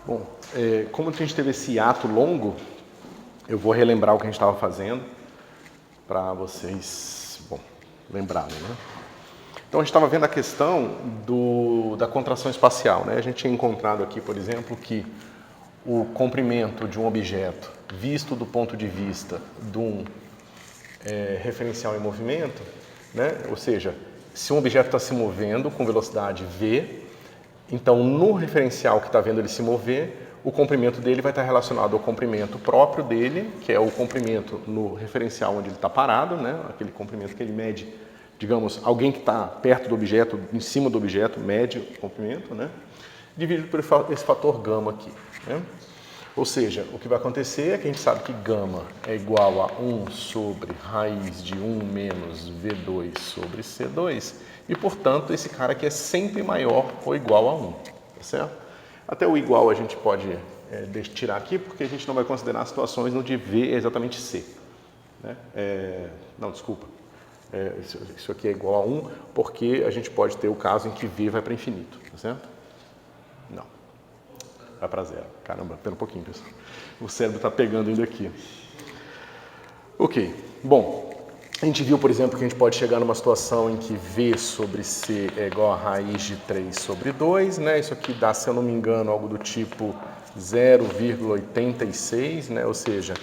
Bom, como a gente teve esse ato longo, eu vou relembrar o que a gente estava fazendo para vocês, lembrarem, né? Então a gente estava vendo a questão da contração espacial, né? A gente tinha encontrado aqui, por exemplo, que o comprimento de um objeto visto do ponto de vista de um referencial em movimento, né? Ou seja, se um objeto está se movendo com velocidade v, então no referencial que está vendo ele se mover, o comprimento dele vai estar relacionado ao comprimento próprio dele, que é o comprimento no referencial onde ele está parado, né? Aquele comprimento que ele mede, digamos, alguém que está perto do objeto, em cima do objeto, mede o comprimento, né? Dividido por esse fator gama aqui, né? Ou seja, o que vai acontecer é que a gente sabe que gama é igual a 1 sobre raiz de 1 menos V2 sobre C2 e, portanto, esse cara aqui é sempre maior ou igual a 1, tá certo? Até o igual a gente pode tirar aqui porque a gente não vai considerar situações onde V é exatamente C, né? Não, desculpa. Isso aqui é igual a 1 porque a gente pode ter o caso em que V vai para infinito, tá certo? Não. Vai para zero. Caramba, pera um pouquinho, pessoal. O cérebro está pegando ainda aqui. Ok. Bom, a gente viu, por exemplo, que a gente pode chegar numa situação em que V sobre C é igual a raiz de 3 sobre 2, né? Isso aqui dá, se eu não me engano, algo do tipo 0,86, né? Ou seja,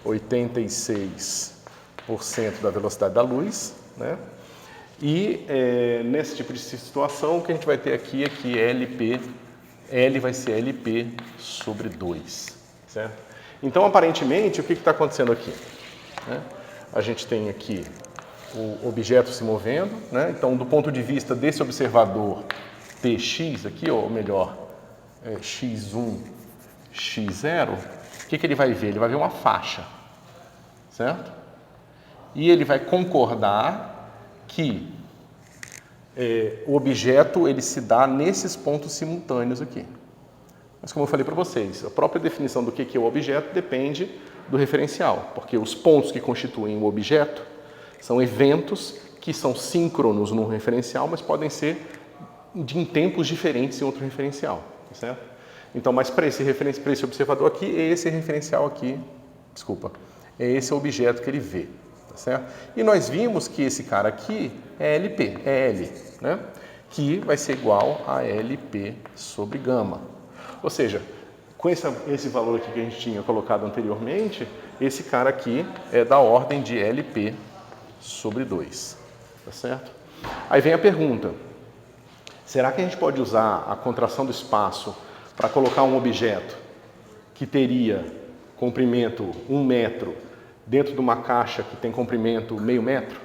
86% da velocidade da luz, né? E nesse tipo de situação, o que a gente vai ter aqui é que L vai ser LP sobre 2, certo? Então, aparentemente, o que está acontecendo aqui? Né? A gente tem aqui o objeto se movendo, né? Então, do ponto de vista desse observador Px aqui, ou melhor, x1, x0, o que ele vai ver? Ele vai ver uma faixa, certo? E ele vai concordar que o objeto ele se dá nesses pontos simultâneos aqui. Mas como eu falei para vocês, a própria definição do que é o objeto depende do referencial, porque os pontos que constituem o objeto são eventos que são síncronos num referencial, mas podem ser em tempos diferentes em outro referencial, certo? Então, mas para esse observador aqui, é esse referencial aqui, é esse objeto que ele vê. Certo? E nós vimos que esse cara aqui é LP, é L, né? Que vai ser igual a LP sobre gama. Ou seja, com esse valor aqui que a gente tinha colocado anteriormente, esse cara aqui é da ordem de LP sobre 2, tá certo? Aí vem a pergunta, será que a gente pode usar a contração do espaço para colocar um objeto que teria comprimento 1 metro dentro de uma caixa que tem comprimento meio metro,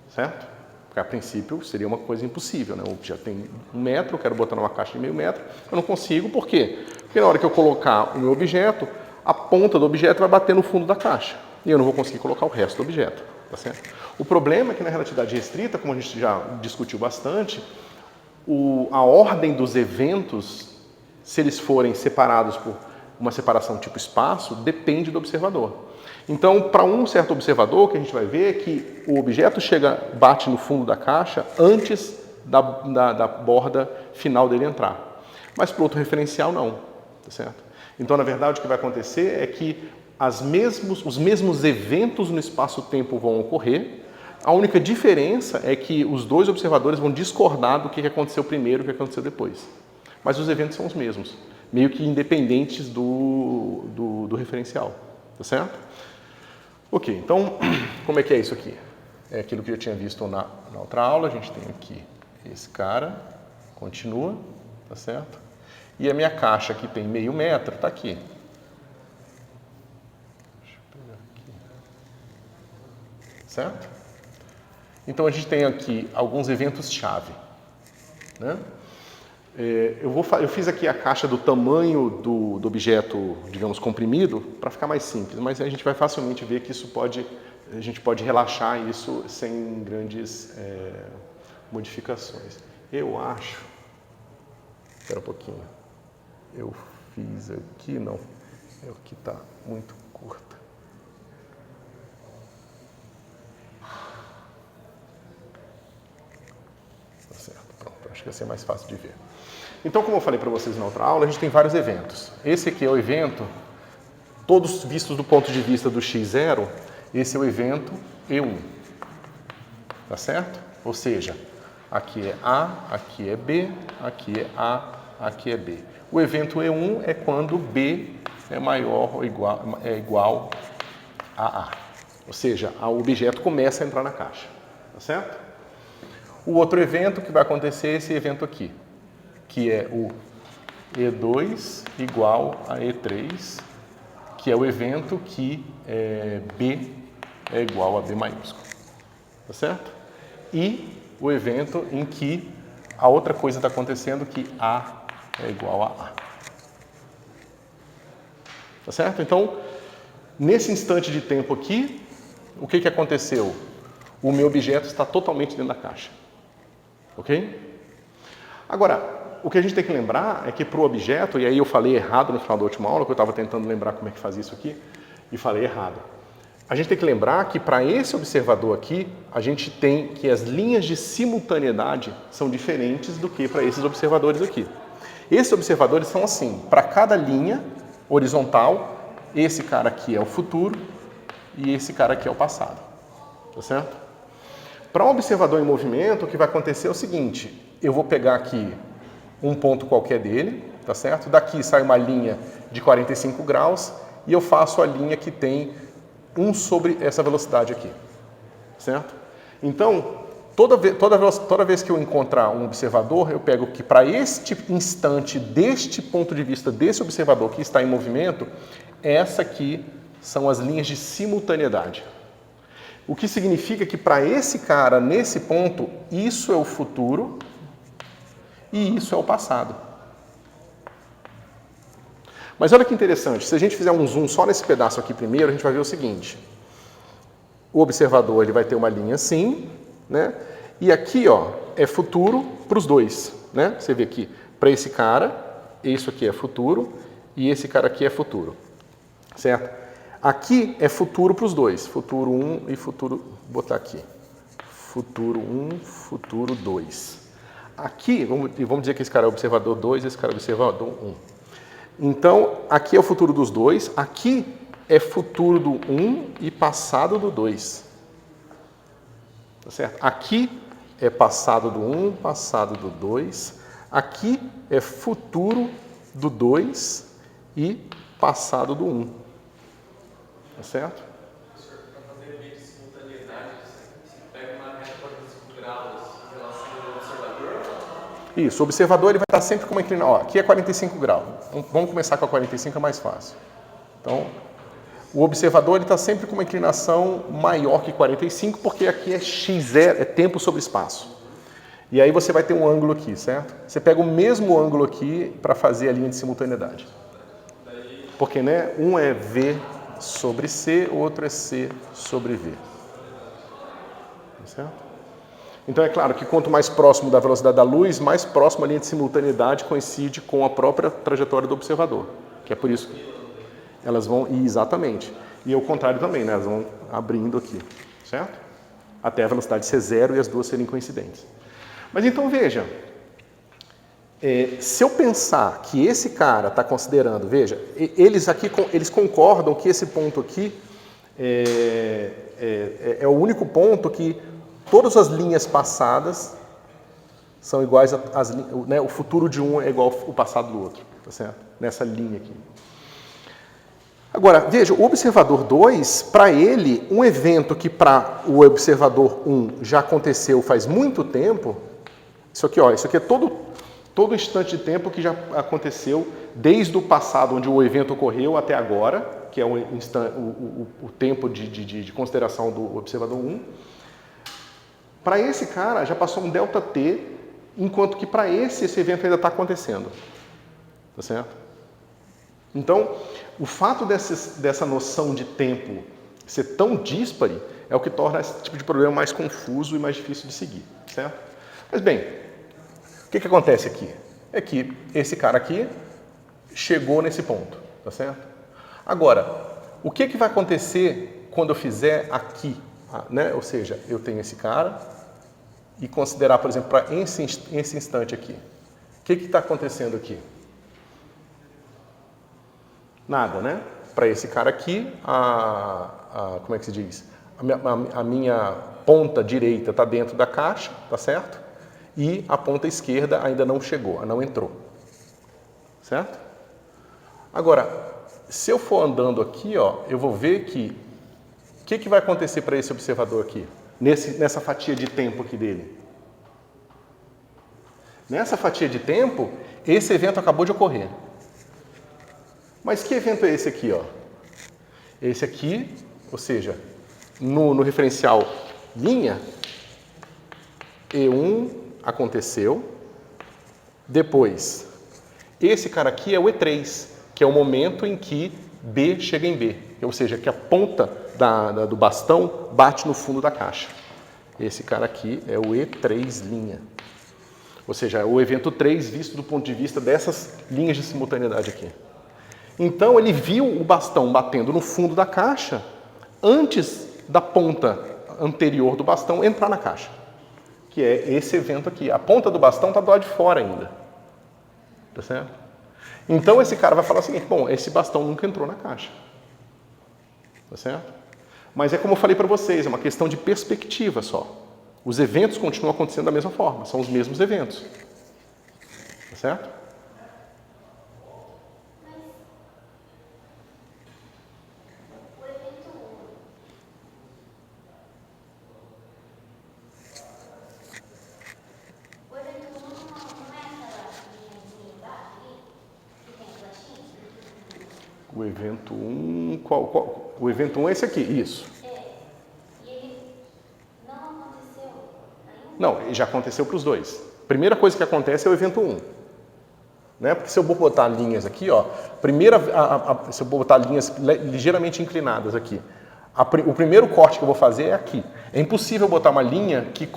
certo? Porque a princípio seria uma coisa impossível, né? O objeto tem 1 metro, eu quero botar numa caixa de meio metro, eu não consigo, por quê? Porque na hora que eu colocar o meu objeto, a ponta do objeto vai bater no fundo da caixa e eu não vou conseguir colocar o resto do objeto, tá certo? O problema é que na relatividade restrita, como a gente já discutiu bastante, a ordem dos eventos, se eles forem separados por uma separação tipo espaço, depende do observador. Então, para um certo observador, o que a gente vai ver é que o objeto bate no fundo da caixa antes da borda final dele entrar. Mas para outro referencial, não. Tá certo? Então, na verdade, o que vai acontecer é que os mesmos eventos no espaço-tempo vão ocorrer. A única diferença é que os dois observadores vão discordar do que aconteceu primeiro e o que aconteceu depois. Mas os eventos são os mesmos, meio que independentes do referencial. Tá certo? Ok, então, como é que é isso aqui? É aquilo que eu já tinha visto na outra aula, a gente tem aqui esse cara, continua, tá certo? E a minha caixa que tem meio metro está aqui. Deixa eu pegar aqui. Certo? Então a gente tem aqui alguns eventos-chave, né? Eu fiz aqui a caixa do tamanho do objeto, digamos, comprimido, para ficar mais simples, mas a gente vai facilmente ver que a gente pode relaxar isso sem grandes modificações. Eu acho... Espera um pouquinho. Eu fiz aqui, não. É o que está muito curta. Tá certo, pronto. Acho que vai ser mais fácil de ver. Então, como eu falei para vocês na outra aula, a gente tem vários eventos. Esse aqui é o evento, todos vistos do ponto de vista do x0, esse é o evento E1. Tá certo? Ou seja, aqui é A, aqui é B, aqui é A, aqui é B. O evento E1 é quando B é maior ou igual a A. Ou seja, o objeto começa a entrar na caixa. Tá certo? O outro evento que vai acontecer é esse evento aqui, que é o E2 igual a E3, que é o evento que B é igual a B maiúsculo. Tá certo? E o evento em que a outra coisa está acontecendo, que A é igual a A. Tá certo? Então, nesse instante de tempo aqui, o que aconteceu? O meu objeto está totalmente dentro da caixa. Ok? Agora, o que a gente tem que lembrar é que para o objeto, e aí eu falei errado no final da última aula, que eu estava tentando lembrar como é que fazia isso aqui, e falei errado. A gente tem que lembrar que para esse observador aqui, a gente tem que as linhas de simultaneidade são diferentes do que para esses observadores aqui. Esses observadores são assim, para cada linha horizontal, esse cara aqui é o futuro e esse cara aqui é o passado. Tá certo? Para um observador em movimento, o que vai acontecer é o seguinte, eu vou pegar aqui um ponto qualquer dele, tá certo? Daqui sai uma linha de 45 graus e eu faço a linha que tem 1 sobre essa velocidade aqui, certo? Então, toda vez que eu encontrar um observador, eu pego que para este instante, deste ponto de vista desse observador que está em movimento, essa aqui são as linhas de simultaneidade. O que significa que para esse cara, nesse ponto, isso é o futuro e isso é o passado. Mas olha que interessante, se a gente fizer um zoom só nesse pedaço aqui primeiro, a gente vai ver o seguinte. O observador ele vai ter uma linha assim, né? E aqui ó, é futuro para os dois. Né? Você vê aqui, para esse cara, isso aqui é futuro e esse cara aqui é futuro. Certo? Aqui é futuro para os dois, futuro 1 e futuro, vou botar aqui, futuro 1, futuro 2. Aqui, vamos dizer que esse cara é observador 2, esse cara é observador 1. Então, aqui é o futuro dos dois, aqui é futuro do 1 e passado do 2. Tá certo? Aqui é passado do 1, passado do 2. Aqui é futuro do 2 e passado do 1. Tá certo? Professor, para fazer vídeo de simultaneidade, você pega uma reta 45 graus em relação ao observador? Isso, o observador ele vai estar sempre com uma inclinação. Ó, aqui é 45 graus. Vamos começar com a 45, é mais fácil. Então, o observador ele está sempre com uma inclinação maior que 45, porque aqui é x0, é tempo sobre espaço. E aí você vai ter um ângulo aqui, certo? Você pega o mesmo ângulo aqui para fazer a linha de simultaneidade. Porque, né, um é V sobre C, o outro é C sobre V. Certo? Então é claro que quanto mais próximo da velocidade da luz, mais próximo a linha de simultaneidade coincide com a própria trajetória do observador. Que é por isso que elas vão ir exatamente. E ao contrário também, né? Elas vão abrindo aqui, certo? Até a velocidade ser zero e as duas serem coincidentes. Mas então veja, se eu pensar que esse cara está considerando, veja, eles concordam que esse ponto aqui é o único ponto que todas as linhas passadas são iguais né, o futuro de um é igual ao passado do outro, tá certo? Nessa linha aqui. Agora, veja, o observador 2, para ele, um evento que para o observador 1 já aconteceu faz muito tempo, isso aqui é todo instante de tempo que já aconteceu desde o passado, onde o evento ocorreu, até agora, que é o tempo de consideração do observador 1. Para esse cara, já passou um ΔT, enquanto que para esse evento ainda está acontecendo. Tá certo? Então, o fato dessa noção de tempo ser tão díspare é o que torna esse tipo de problema mais confuso e mais difícil de seguir. Certo? Mas bem, o que acontece aqui? É que esse cara aqui chegou nesse ponto, tá certo? Agora, o que vai acontecer quando eu fizer aqui? Né? Ou seja, eu tenho esse cara e considerar, por exemplo, para esse instante aqui. O que está acontecendo aqui? Nada, né? Para esse cara aqui, como é que se diz? A minha ponta direita está dentro da caixa, tá certo? E a ponta esquerda ainda não chegou, não entrou. Certo? Agora, se eu for andando aqui, ó, eu vou ver que o que vai acontecer para esse observador aqui? Nessa fatia de tempo aqui dele. Nessa fatia de tempo, esse evento acabou de ocorrer. Mas que evento é esse aqui, ó? Esse aqui, ou seja, no referencial linha, E1 aconteceu. Depois, esse cara aqui é o E3, que é o momento em que B chega em B. Ou seja, que a ponta do bastão bate no fundo da caixa. Esse cara aqui é o E3 linha. Ou seja, é o evento 3 visto do ponto de vista dessas linhas de simultaneidade aqui. Então, ele viu o bastão batendo no fundo da caixa antes da ponta anterior do bastão entrar na caixa. Que é esse evento aqui. A ponta do bastão está do lado de fora ainda. Tá certo? Então, esse cara vai falar o seguinte, bom, esse bastão nunca entrou na caixa. Tá certo? Mas é como eu falei para vocês, é uma questão de perspectiva só. Os eventos continuam acontecendo da mesma forma, são os mesmos eventos. Tá certo? O evento 1, o evento 1 é esse aqui, isso. E ele não aconteceu ainda? Não, já aconteceu para os dois. Primeira coisa que acontece é o evento 1. Né? Porque se eu vou botar linhas aqui, ó, se eu botar linhas ligeiramente inclinadas aqui, o primeiro corte que eu vou fazer é aqui. É impossível botar uma linha que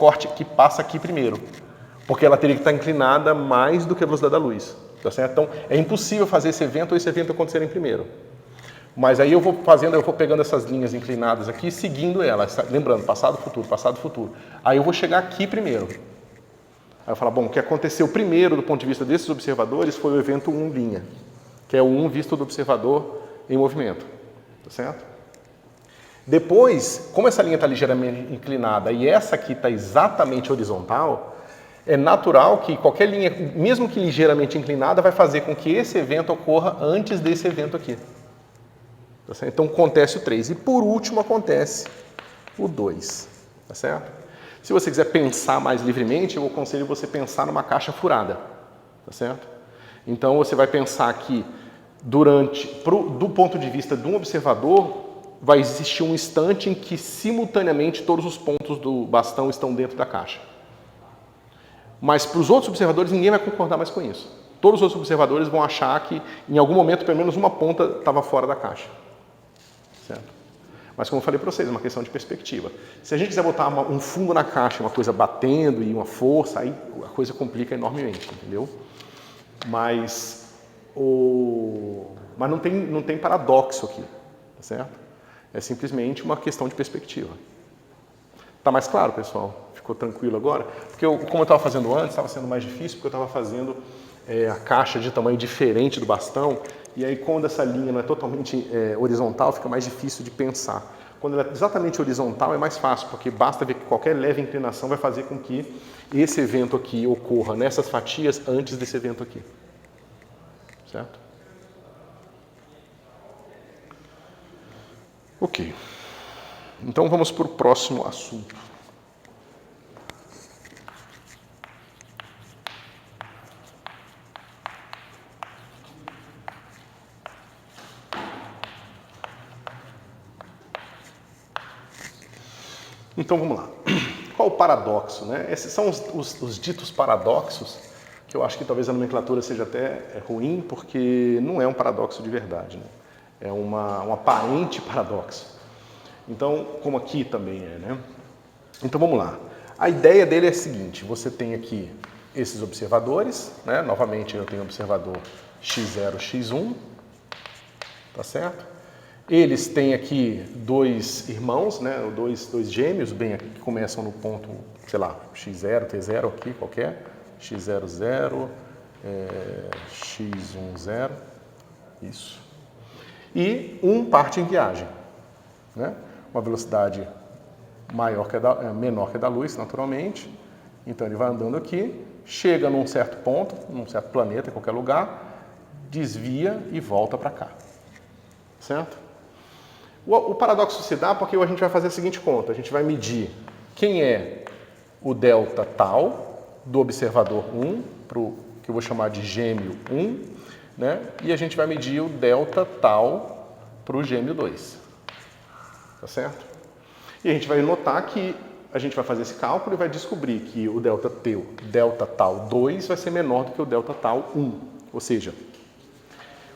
passa aqui primeiro, porque ela teria que estar inclinada mais do que a velocidade da luz. Tá certo? Então, é impossível fazer esse evento ou esse evento acontecerem primeiro. Mas aí eu vou pegando essas linhas inclinadas aqui, seguindo elas, lembrando, passado, futuro. Aí eu vou chegar aqui primeiro. Aí eu falo, bom, o que aconteceu primeiro do ponto de vista desses observadores foi o evento 1 linha, que é o 1 visto do observador em movimento. Tá certo? Depois, como essa linha está ligeiramente inclinada e essa aqui está exatamente horizontal, é natural que qualquer linha, mesmo que ligeiramente inclinada, vai fazer com que esse evento ocorra antes desse evento aqui. Tá certo? Então acontece o 3. E por último acontece o 2. Tá certo? Se você quiser pensar mais livremente, eu aconselho você pensar numa caixa furada. Tá certo? Então você vai pensar que do ponto de vista de um observador, vai existir um instante em que simultaneamente todos os pontos do bastão estão dentro da caixa. Mas para os outros observadores, ninguém vai concordar mais com isso. Todos os outros observadores vão achar que, em algum momento, pelo menos uma ponta estava fora da caixa. Certo? Mas, como eu falei para vocês, é uma questão de perspectiva. Se a gente quiser botar um fundo na caixa, uma coisa batendo e uma força, aí a coisa complica enormemente, entendeu? Mas não tem paradoxo aqui, tá certo? É simplesmente uma questão de perspectiva. Tá mais claro, pessoal? Ficou tranquilo agora? Porque como eu estava fazendo antes, estava sendo mais difícil, porque eu estava fazendo a caixa de tamanho diferente do bastão, e aí quando essa linha não é totalmente horizontal, fica mais difícil de pensar. Quando ela é exatamente horizontal, é mais fácil, porque basta ver que qualquer leve inclinação vai fazer com que esse evento aqui ocorra nessas fatias antes desse evento aqui. Certo? Ok. Então vamos para o próximo assunto. Então vamos lá. Qual o paradoxo? Né? Esses são os ditos paradoxos, que eu acho que talvez a nomenclatura seja até ruim, porque não é um paradoxo de verdade. Né? É um aparente paradoxo. Então, como aqui também é. Né? Então vamos lá. A ideia dele é a seguinte, você tem aqui esses observadores, né? Novamente eu tenho o observador x0, x1, tá certo? Eles têm aqui dois irmãos, né? dois gêmeos, bem aqui, que começam no ponto, sei lá, x0, t0 aqui, qualquer, x00, x10, isso. E 1 parte em viagem, né? Uma velocidade menor que a da luz, naturalmente. Então ele vai andando aqui, chega num certo ponto, num certo planeta, em qualquer lugar, desvia e volta para cá, certo? O paradoxo se dá porque a gente vai fazer a seguinte conta, a gente vai medir quem é o delta tal do observador 1, que eu vou chamar de gêmeo 1, né? E a gente vai medir o delta tal para o gêmeo 2, tá certo? E a gente vai notar que a gente vai fazer esse cálculo e vai descobrir que o delta tal 2 vai ser menor do que o delta tal 1. Ou seja,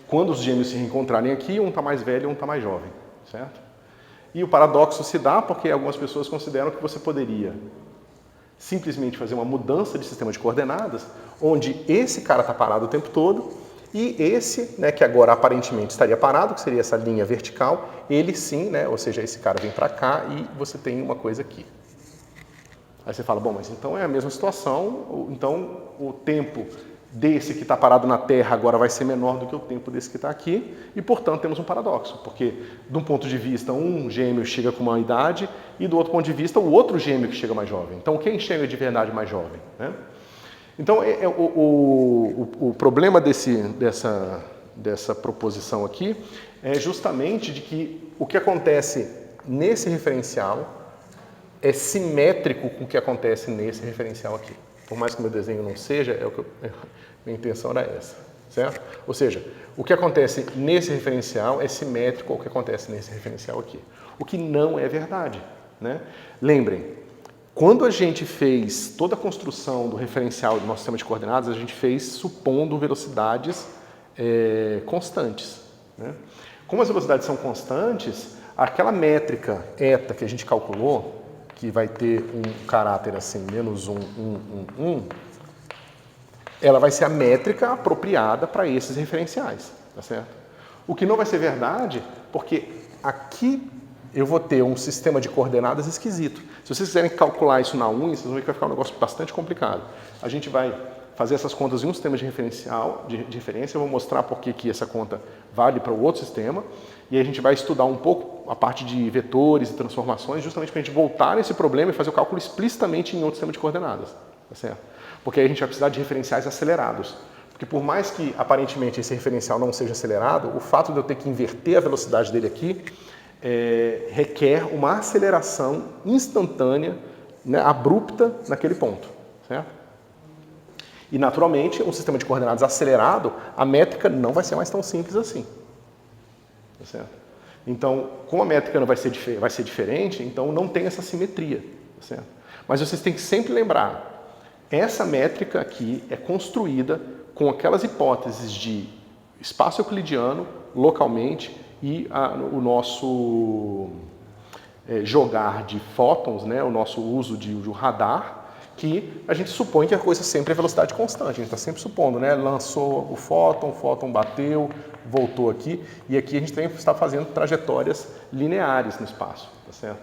quando os gêmeos se reencontrarem aqui, um está mais velho e um está mais jovem, certo? E o paradoxo se dá porque algumas pessoas consideram que você poderia simplesmente fazer uma mudança de sistema de coordenadas, onde esse cara está parado o tempo todo e esse, né, que agora aparentemente estaria parado, que seria essa linha vertical, ele sim, né, ou seja, esse cara vem para cá e você tem uma coisa aqui. Aí você fala, bom, mas então é a mesma situação, então o tempo desse que está parado na Terra agora vai ser menor do que o tempo desse que está aqui e, portanto, temos um paradoxo, porque de um ponto de vista um gêmeo chega com uma idade e do outro ponto de vista o outro gêmeo que chega mais jovem. Então, quem chega de verdade mais jovem, né? Então, o problema dessa proposição aqui é justamente de que o que acontece nesse referencial é simétrico com o que acontece nesse referencial aqui. Por mais que o meu desenho não seja, minha intenção era essa, certo? Ou seja, o que acontece nesse referencial é simétrico ao que acontece nesse referencial aqui. O que não é verdade, né? Lembrem, quando a gente fez toda a construção do referencial do nosso sistema de coordenadas, a gente fez supondo velocidades constantes, né? Como as velocidades são constantes, aquela métrica eta que a gente calculou, que vai ter um caráter assim, menos 1, 1, 1, 1, ela vai ser a métrica apropriada para esses referenciais, tá certo? O que não vai ser verdade, porque aqui eu vou ter um sistema de coordenadas esquisito. Se vocês quiserem calcular isso na unha, vocês vão ver que vai ficar um negócio bastante complicado. A gente vai fazer essas contas em um sistema de referencial, de referência, eu vou mostrar por que essa conta vale para o outro sistema, e aí a gente vai estudar um pouco a parte de vetores e transformações, justamente para a gente voltar nesse problema e fazer o cálculo explicitamente em outro sistema de coordenadas, tá certo? Porque aí a gente vai precisar de referenciais acelerados. Porque por mais que aparentemente esse referencial não seja acelerado, o fato de eu ter que inverter a velocidade dele aqui requer uma aceleração instantânea, né, abrupta naquele ponto, certo? E naturalmente, um sistema de coordenadas acelerado, a métrica não vai ser mais tão simples assim, tá certo? Então, como a métrica não vai ser diferente, então não tem essa simetria, tá certo? Mas vocês têm que sempre lembrar, essa métrica aqui é construída com aquelas hipóteses de espaço euclidiano, localmente, e o nosso jogar de fótons, né, o nosso uso de radar, que a gente supõe que a coisa sempre é velocidade constante. A gente está sempre supondo, né? Lançou o fóton bateu, voltou aqui, e aqui a gente também está fazendo trajetórias lineares no espaço, tá certo?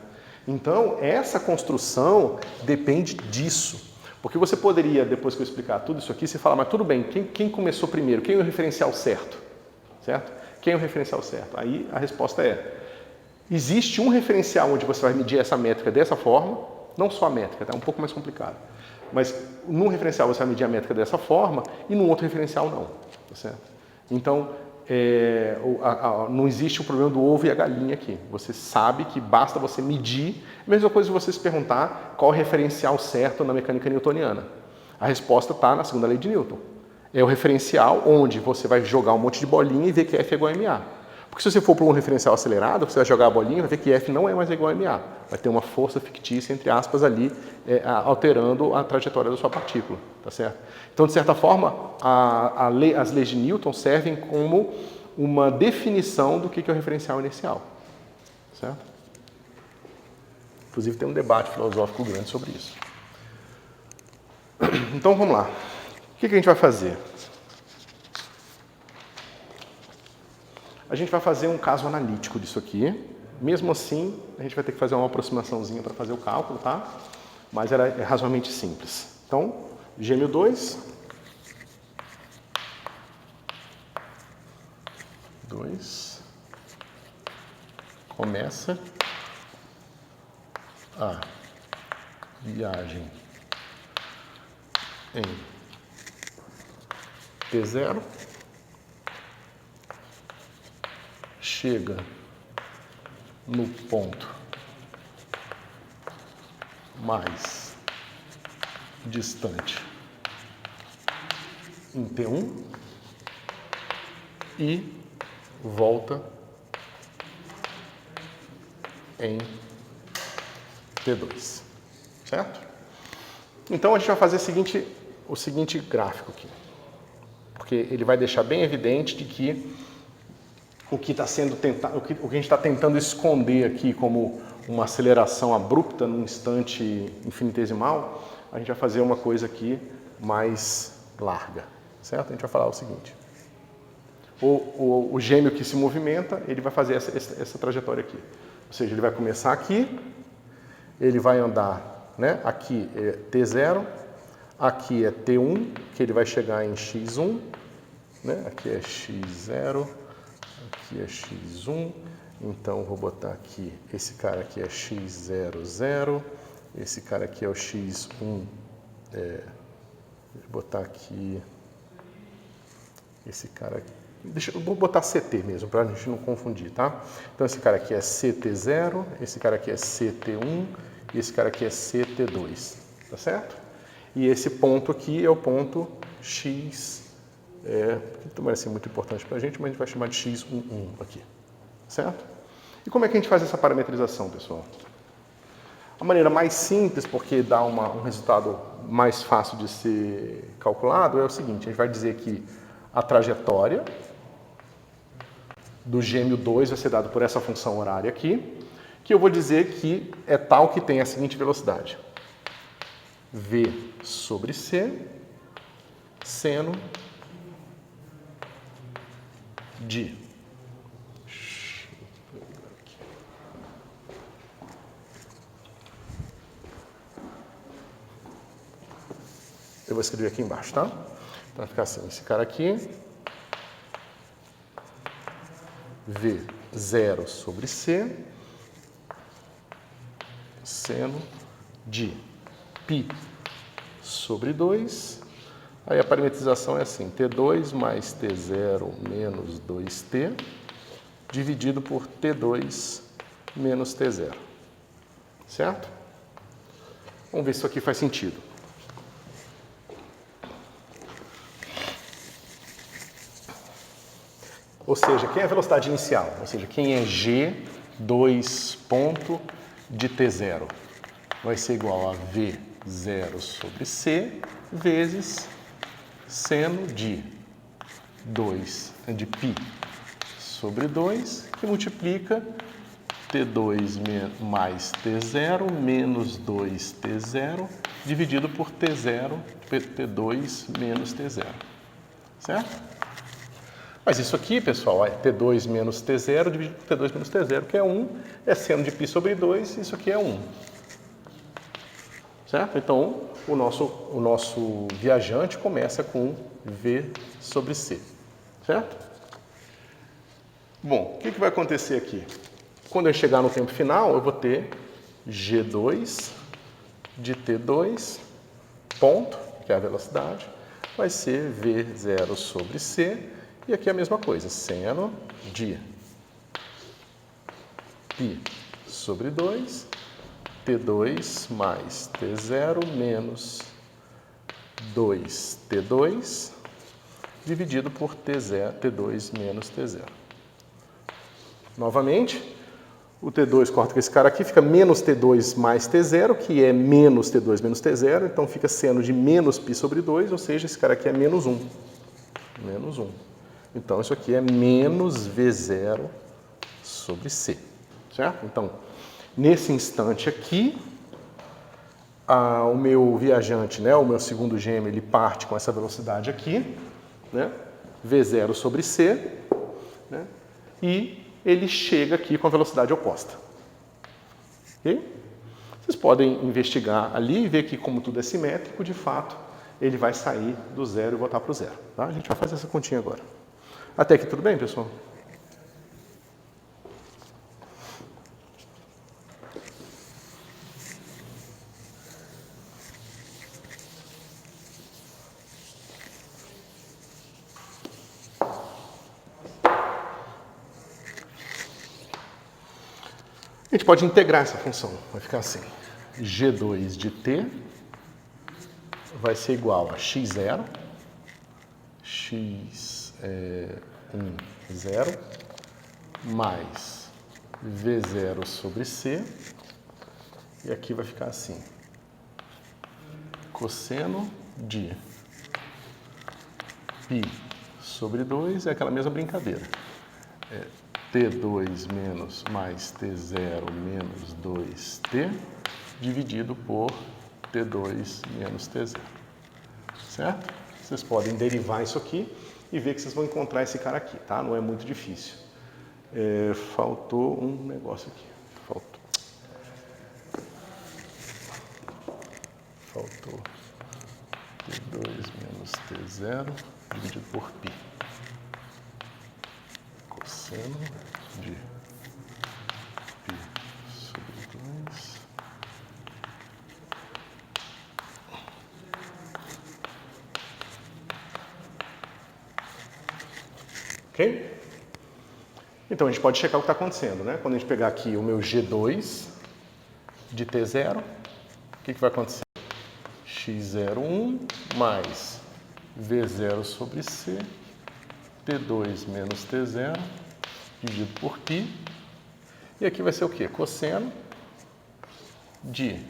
Então, essa construção depende disso. Porque você poderia, depois que eu explicar tudo isso aqui, você falar, mas tudo bem, quem começou primeiro? Quem é o referencial certo? Certo? Quem é o referencial certo? Aí a resposta é, existe um referencial onde você vai medir essa métrica dessa forma, não só a métrica, tá? É um pouco mais complicado. Mas num referencial você vai medir a métrica dessa forma e num outro referencial não, tá certo? Então, não existe o problema do ovo e a galinha aqui. Você sabe que basta você medir. A mesma coisa se você se perguntar qual é o referencial certo na mecânica newtoniana. A resposta está na segunda lei de Newton. É o referencial onde você vai jogar um monte de bolinha e ver que F é igual a MA. Porque se você for para um referencial acelerado, você vai jogar a bolinha e vai ver que F não é mais igual a MA. Vai ter uma força fictícia, entre aspas, ali, alterando a trajetória da sua partícula, tá certo? Então, de certa forma, as leis de Newton servem como uma definição do que é o referencial inicial, certo? Inclusive, tem um debate filosófico grande sobre isso. Então, vamos lá. O que a gente vai fazer? A gente vai fazer um caso analítico disso aqui. Mesmo assim, a gente vai ter que fazer uma aproximaçãozinha para fazer o cálculo, tá? Mas é razoavelmente simples. Então, gêmeo 2 2 começa a viagem em T0, chega no ponto mais distante em T1 e volta em T2, certo? Então a gente vai fazer o seguinte gráfico aqui, porque ele vai deixar bem evidente de que o que está sendo tentado, o que a gente está tentando esconder aqui como uma aceleração abrupta num instante infinitesimal, a gente vai fazer uma coisa aqui mais larga, certo? A gente vai falar o seguinte: o gêmeo que se movimenta, ele vai fazer essa trajetória aqui. Ou seja, ele vai começar aqui, ele vai andar, né? Aqui é T0, aqui é T1, que ele vai chegar em x1, né? Aqui é x0, aqui é x1, então vou botar aqui, esse cara aqui é x00, esse cara aqui é o x1, vou botar aqui, esse cara aqui, eu vou botar CT mesmo, para a gente não confundir, tá? Então esse cara aqui é CT0, esse cara aqui é CT1 e esse cara aqui é CT2, tá certo? E esse ponto aqui é o ponto X, que não vai ser muito importante para a gente, mas a gente vai chamar de X11 aqui, certo? E como é que a gente faz essa parametrização, pessoal? A maneira mais simples, porque dá um resultado mais fácil de ser calculado, é o seguinte: a gente vai dizer que a trajetória do gêmeo 2 vai ser dado por essa função horária aqui, que eu vou dizer que é tal que tem a seguinte velocidade: V sobre C, seno de... Eu vou escrever aqui embaixo, tá? Então vai ficar assim, esse cara aqui, V0 sobre C, seno de π sobre 2, aí a parametrização é assim, T2 mais T0 menos 2T, dividido por T2 menos T0, certo? Vamos ver se isso aqui faz sentido. Ou seja, quem é a velocidade inicial? Ou seja, quem é G2 ponto de T0? Vai ser igual a V0 sobre C vezes seno de π sobre 2, que multiplica T2 mais T0 menos 2T0 dividido por T0, T2 menos T0, certo? Mas isso aqui, pessoal, é T2 menos T0 dividido por T2 menos T0, que é 1, é seno de π sobre 2, isso aqui é 1. Certo? Então, o nosso viajante começa com V sobre C. Certo? Bom, o que vai acontecer aqui? Quando eu chegar no tempo final, eu vou ter G2 de T2, ponto, que é a velocidade, vai ser V0 sobre C, e aqui é a mesma coisa, seno de π sobre 2, T2 mais T0 menos 2T2 dividido por T2 menos T0. Novamente, o T2 corta com esse cara aqui, fica menos T2 mais T0, que é menos T2 menos T0, então fica seno de menos π sobre 2, ou seja, esse cara aqui é menos 1. Menos 1. Então, isso aqui é menos V0 sobre C, certo? Então, nesse instante aqui, o meu viajante, né, o meu segundo gêmeo, ele parte com essa velocidade aqui, né, V0 sobre C, né, e ele chega aqui com a velocidade oposta. Ok? Vocês podem investigar ali e ver que, como tudo é simétrico, de fato, ele vai sair do zero e voltar para o zero. Tá? A gente vai fazer essa continha agora. Até aqui tudo bem, pessoal? A gente pode integrar essa função. Vai ficar assim. G2 de t vai ser igual a x0, x0, mais v0 sobre c. E aqui vai ficar assim. Cosseno de π sobre 2 é aquela mesma brincadeira. T2 menos mais T0 menos 2T dividido por T2 menos T0. Certo? Vocês podem derivar isso aqui e ver que vocês vão encontrar esse cara aqui, tá? Não é muito difícil. Faltou um negócio aqui. Faltou T2 menos T0 dividido por π. Cosseno de π sobre 2. Ok? Então a gente pode checar o que está acontecendo, né? Quando a gente pegar aqui o meu G2 de T0, o que vai acontecer? X01 mais V0 sobre C, T2 menos T0, dividido por π. E aqui vai ser o quê? Cosseno de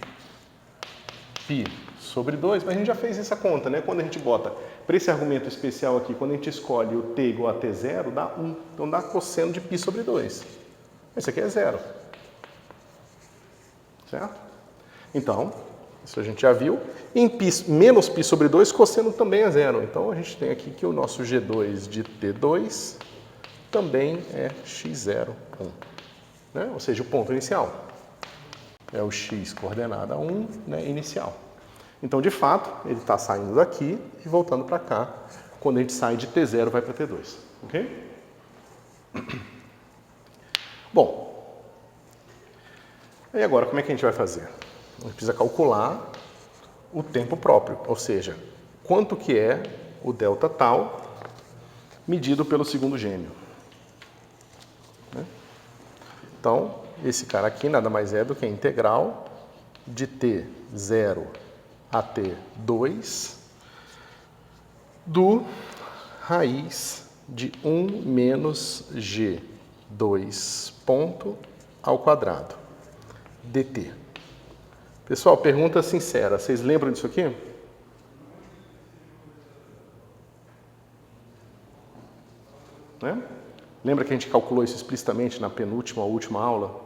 π sobre 2, mas a gente já fez essa conta, né? Quando a gente bota para esse argumento especial aqui, quando a gente escolhe o t igual a t0, dá 1. Então dá cosseno de π sobre 2. Esse aqui é 0. Certo? Então, isso a gente já viu. Em π, menos π sobre 2, cosseno também é 0. Então a gente tem aqui que o nosso G2 de T2 também é x0, 1. Né? Ou seja, o ponto inicial. É o x coordenada 1, né, inicial. Então, de fato, ele está saindo daqui e voltando para cá. Quando a gente sai de T0, vai para T2. Ok? Bom, e agora como é que a gente vai fazer? A gente precisa calcular o tempo próprio, ou seja, quanto que é o delta tal medido pelo segundo gêmeo. Né? Então, esse cara aqui nada mais é do que a integral de T0 a T2 do raiz de 1 menos G2 ponto ao quadrado, dt. Pessoal, pergunta sincera, vocês lembram disso aqui? Né? Lembra que a gente calculou isso explicitamente na penúltima ou última aula?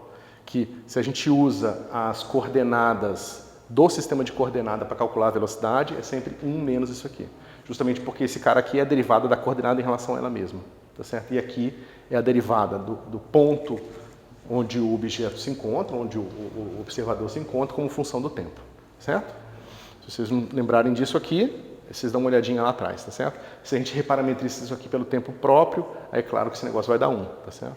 Que se a gente usa as coordenadas do sistema de coordenada para calcular a velocidade, é sempre 1 menos isso aqui. Justamente porque esse cara aqui é a derivada da coordenada em relação a ela mesma. Tá certo? E aqui é a derivada do ponto onde o objeto se encontra, onde o observador se encontra, como função do tempo. Certo? Se vocês não lembrarem disso aqui, vocês dão uma olhadinha lá atrás, tá certo? Se a gente parametriza isso aqui pelo tempo próprio, aí é claro que esse negócio vai dar 1, tá certo?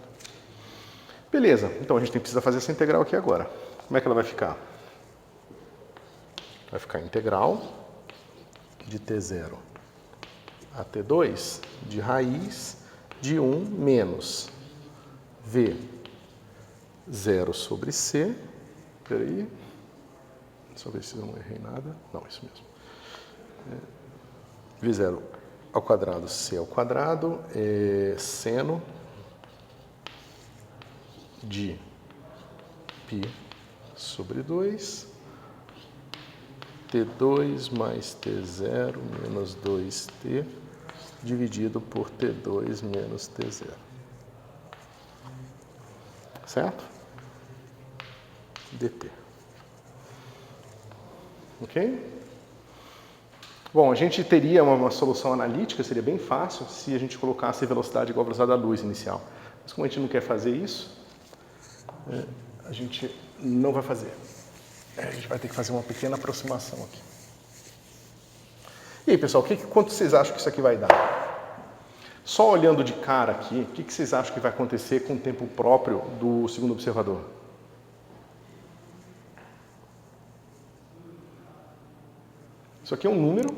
Beleza, então a gente precisa fazer essa integral aqui agora. Como é que ela vai ficar? Vai ficar integral de T0 a T2 de raiz de 1 menos V0 sobre C. Peraí. Só ver se eu não errei nada. Não, isso mesmo. V0 ao quadrado, C ao quadrado, seno de π sobre 2, T2 mais T0 menos 2T dividido por T2 menos T0. Certo? dt. Ok? Bom, a gente teria uma solução analítica, seria bem fácil se a gente colocasse a velocidade igual à velocidade da luz inicial. Mas como a gente não quer fazer isso, a gente não vai fazer. A gente vai ter que fazer uma pequena aproximação aqui. E aí, pessoal, quanto vocês acham que isso aqui vai dar? Só olhando de cara aqui, o que vocês acham que vai acontecer com o tempo próprio do segundo observador? Isso aqui é um número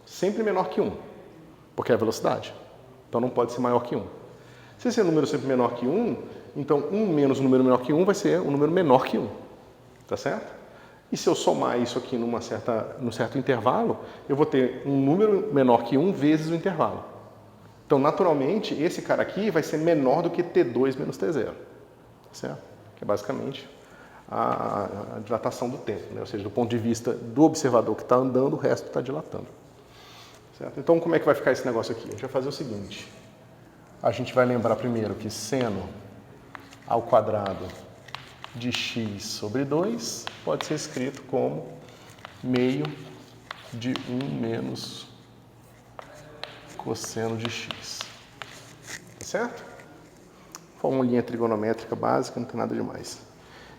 sempre menor que 1, porque é a velocidade. Então não pode ser maior que 1. Se esse número é sempre menor que 1, Então, 1 menos um número menor que 1 vai ser um número menor que 1. Tá certo? E se eu somar isso aqui num certo intervalo, eu vou ter um número menor que 1 vezes o intervalo. Então, naturalmente, esse cara aqui vai ser menor do que T2 menos T0. Tá certo? Que é basicamente a dilatação do tempo, né? Ou seja, do ponto de vista do observador que está andando, o resto está dilatando. Certo? Então, como é que vai ficar esse negócio aqui? A gente vai fazer o seguinte. A gente vai lembrar primeiro que seno ao quadrado de x sobre 2 pode ser escrito como meio de 1 menos cosseno de x. Tá certo? Formulinha trigonométrica básica, não tem nada demais.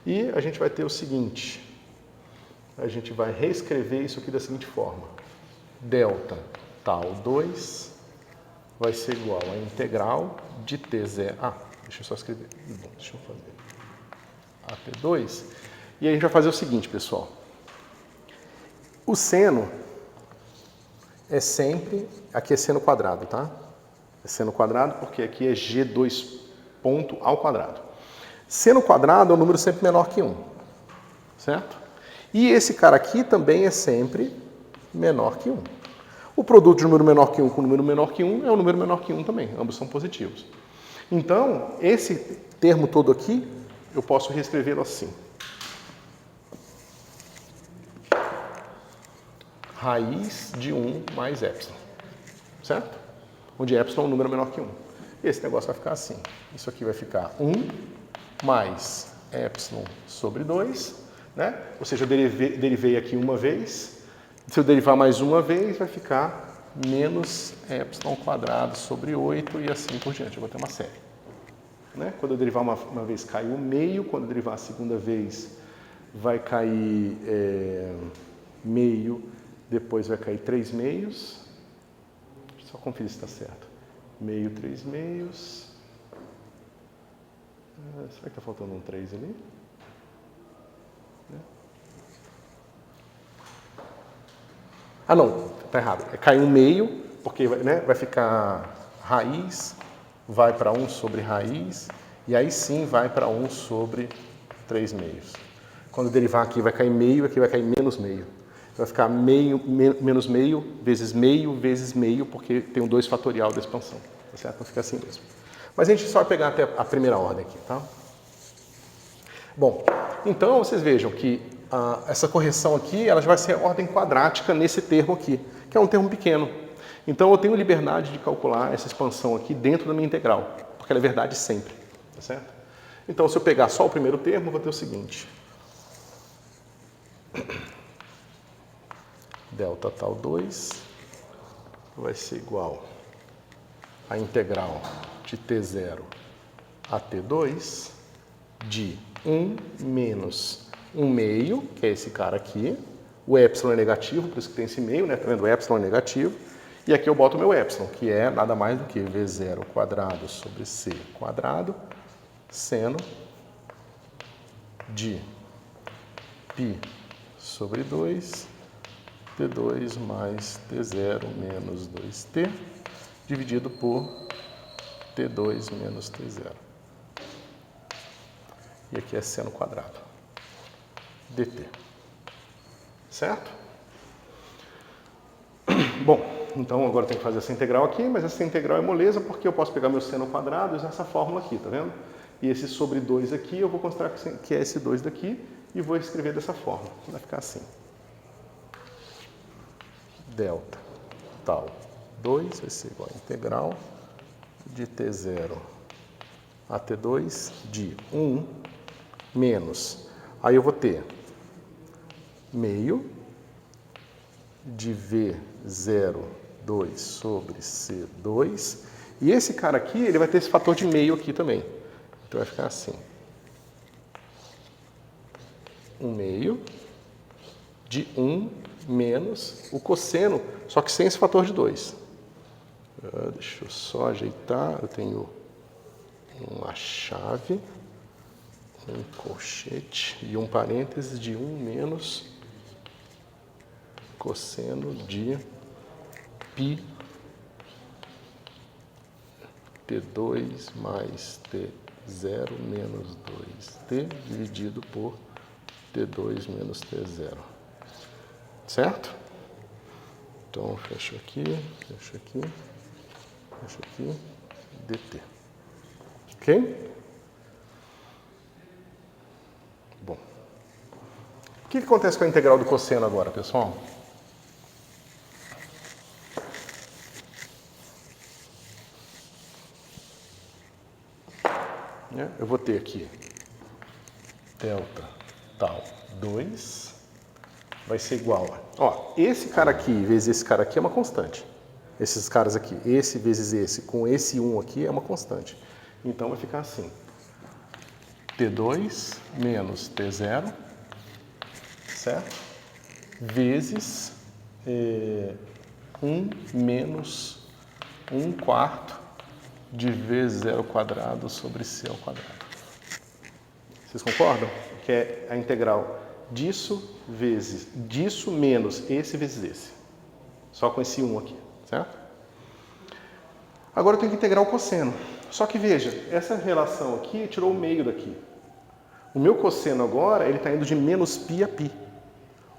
E a gente vai ter o seguinte, a gente vai reescrever isso aqui da seguinte forma. Delta tal 2 vai ser igual a integral de t0. Deixa eu só escrever. Bom, deixa eu fazer. AT2. E aí a gente vai fazer o seguinte, pessoal. O seno é sempre... Aqui é seno quadrado, tá? É seno quadrado porque aqui é G2 ponto ao quadrado. Seno quadrado é um número sempre menor que 1. Certo? E esse cara aqui também é sempre menor que 1. O produto de número menor que 1 com número menor que 1 é um número menor que 1 também. Ambos são positivos. Então, esse termo todo aqui, eu posso reescrevê-lo assim. Raiz de 1 mais epsilon. Certo? Onde epsilon é um número menor que 1. Esse negócio vai ficar assim. Isso aqui vai ficar 1 mais epsilon sobre 2. Né? Ou seja, eu derivei aqui uma vez. Se eu derivar mais uma vez, vai ficar menos epsilon quadrado sobre 8 e assim por diante. Eu vou ter uma série. Né? Quando eu derivar uma vez, cai o meio. Quando eu derivar a segunda vez, vai cair meio. Depois vai cair 3 meios. Deixa eu só conferir se está certo. Meio, 3 meios. Será que está faltando um 3 ali? Não, está errado. Cai um meio, porque né, vai ficar raiz, vai para 1 sobre raiz, e aí sim vai para 1 sobre 3 meios. Quando derivar aqui vai cair meio, aqui vai cair menos meio. Vai ficar meio, menos meio, vezes meio, porque tem um 2 fatorial da expansão. Tá certo? Então fica assim mesmo. Mas a gente só vai pegar até a primeira ordem aqui, tá? Bom, então vocês vejam que essa correção aqui, ela já vai ser ordem quadrática nesse termo aqui, que é um termo pequeno. Então eu tenho liberdade de calcular essa expansão aqui dentro da minha integral, porque ela é verdade sempre, tá certo? Então se eu pegar só o primeiro termo, eu vou ter o seguinte. Delta tal 2 vai ser igual a integral de T0 a T2 de 1 menos 1 meio, que é esse cara aqui. O epsilon é negativo, por isso que tem esse meio, né? Tá vendo? O epsilon é negativo. E aqui eu boto o meu epsilon, que é nada mais do que V0 quadrado sobre C quadrado, seno de π sobre 2, T2 mais T0 menos 2T, dividido por T2 menos T0. E aqui é seno quadrado, dt. Certo? Bom, então agora eu tenho que fazer essa integral aqui, mas essa integral é moleza porque eu posso pegar meu seno quadrado e usar essa fórmula aqui, tá vendo? E esse sobre 2 aqui, eu vou considerar que é esse 2 daqui e vou escrever dessa forma. Vai ficar assim. Delta tal 2 vai ser igual a integral de T0 a T2 de 1 menos, aí eu vou ter meio de V02 sobre C2, e esse cara aqui, ele vai ter esse fator de meio aqui também. Então vai ficar assim. 1 meio de 1 menos o cosseno, só que sem esse fator de 2. Deixa eu só ajeitar, eu tenho uma chave, um colchete e um parênteses de 1 menos cosseno de π T2 mais 0 menos 2t dividido por t2 menos t0. Certo? Então, fecho aqui, fecho aqui, fecho aqui, dt. Ok? Bom. O que acontece com a integral do cosseno agora, pessoal? Eu vou ter aqui delta tal 2 vai ser igual a... Ó, esse cara aqui vezes esse cara aqui é uma constante. Esses caras aqui, esse vezes esse, com esse 1 aqui é uma constante. Então vai ficar assim. T2 menos T0, certo? Vezes 1 menos 1 quarto de V 0 quadrado sobre C ao quadrado. Vocês concordam? Que é a integral disso vezes disso menos esse vezes esse. Só com esse 1 aqui, certo? Agora eu tenho que integrar o cosseno. Só que veja, essa relação aqui tirou o meio daqui. O meu cosseno agora, ele está indo de menos π a π.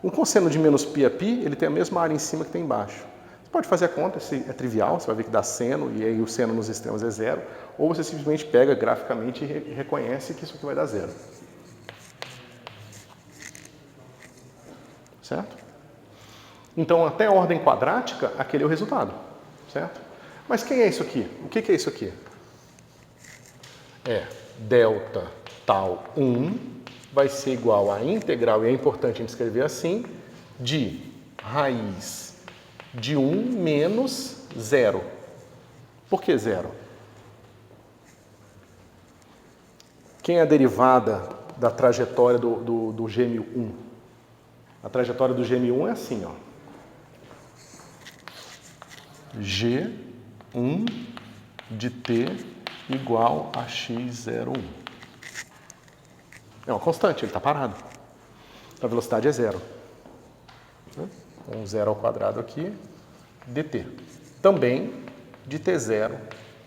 Um cosseno de menos π a π, ele tem a mesma área em cima que tem embaixo. Você pode fazer a conta, é trivial, você vai ver que dá seno, e aí o seno nos extremos é 0. Ou você simplesmente pega graficamente e reconhece que isso aqui vai dar 0. Certo? Então, até a ordem quadrática, aquele é o resultado. Certo? Mas quem é isso aqui? O que é isso aqui? É delta tal 1 vai ser igual a integral, e é importante a gente escrever assim, de raiz de 1 menos 0. Por que 0? Quem é a derivada da trajetória do gêmeo 1? A trajetória do gêmeo 1 é assim, ó. G1 de t igual a x01. É uma constante, ele está parado. A velocidade é 0. Um 0 ao quadrado aqui, dt. Também de t0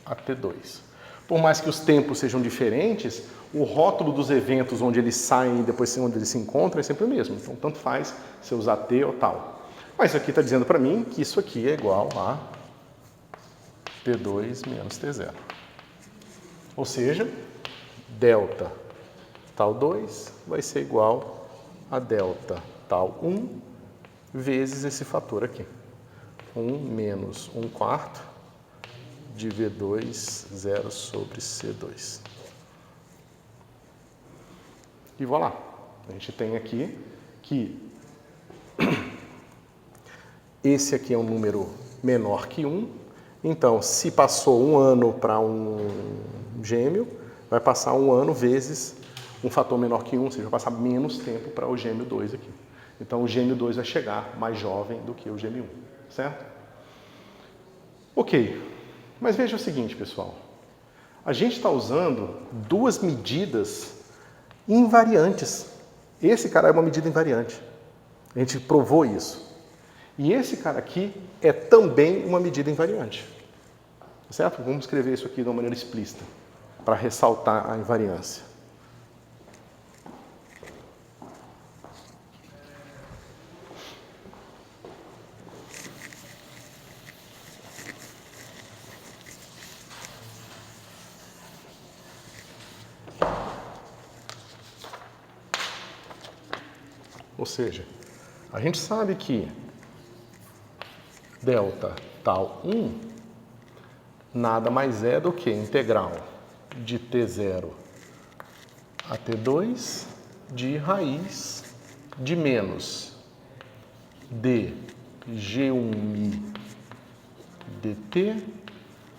a t2. Por mais que os tempos sejam diferentes, o rótulo dos eventos onde eles saem e depois onde eles se encontram é sempre o mesmo. Então, tanto faz se eu usar t ou tal. Mas isso aqui está dizendo para mim que isso aqui é igual a t2 menos t0. Ou seja, delta tal 2 vai ser igual a delta tal 1 vezes esse fator aqui. 1 menos 1 quarto de V2 0 sobre C2. E voilà. A gente tem aqui que esse aqui é um número menor que 1. Então, se passou um ano para um gêmeo, vai passar um ano vezes um fator menor que 1, ou seja, vai passar menos tempo para o gêmeo 2 aqui. Então, o gêmeo 2 vai chegar mais jovem do que o gêmeo 1, certo? Ok, mas veja o seguinte, pessoal. A gente está usando duas medidas invariantes. Esse cara é uma medida invariante. A gente provou isso. E esse cara aqui é também uma medida invariante. Certo? Vamos escrever isso aqui de uma maneira explícita, para ressaltar a invariância. Ou seja, a gente sabe que delta tal 1 nada mais é do que integral de t0 a t2 de raiz de menos d g1mi dt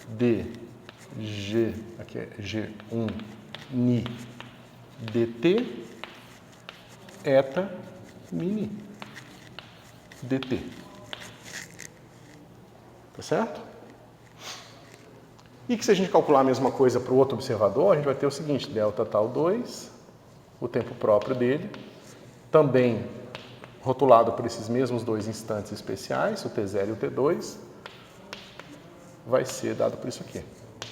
dg, aqui é g1ni dt eta mini dt. Tá certo? E que se a gente calcular a mesma coisa para o outro observador, a gente vai ter o seguinte, delta tal 2, o tempo próprio dele, também rotulado por esses mesmos dois instantes especiais, o t0 e o t2, vai ser dado por isso aqui,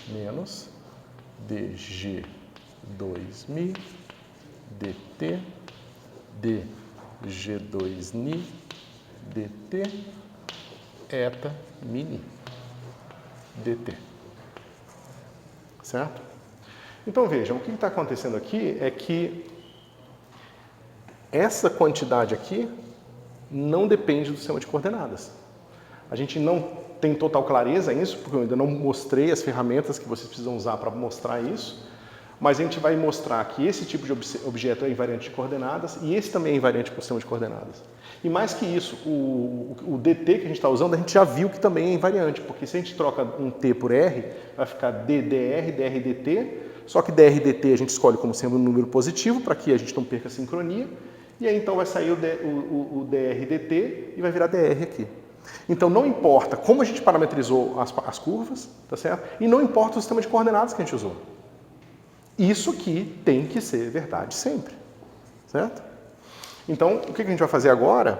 menos dg G2Mi, dt, dG2Ni, dt, eta mini, dt. Certo? Então vejam, o que está acontecendo aqui é que essa quantidade aqui não depende do sistema de coordenadas. A gente não tem total clareza nisso, porque eu ainda não mostrei as ferramentas que vocês precisam usar para mostrar isso, mas a gente vai mostrar que esse tipo de objeto é invariante de coordenadas e esse também é invariante para o sistema de coordenadas. E mais que isso, o dt que a gente está usando, a gente já viu que também é invariante, porque se a gente troca um t por r, vai ficar ddr, drdt, só que drdt a gente escolhe como sendo um número positivo, para que a gente não perca a sincronia, e aí então vai sair o drdt e vai virar dr aqui. Então não importa como a gente parametrizou as curvas, tá certo? E não importa o sistema de coordenadas que a gente usou. Isso aqui tem que ser verdade sempre, certo? Então, o que a gente vai fazer agora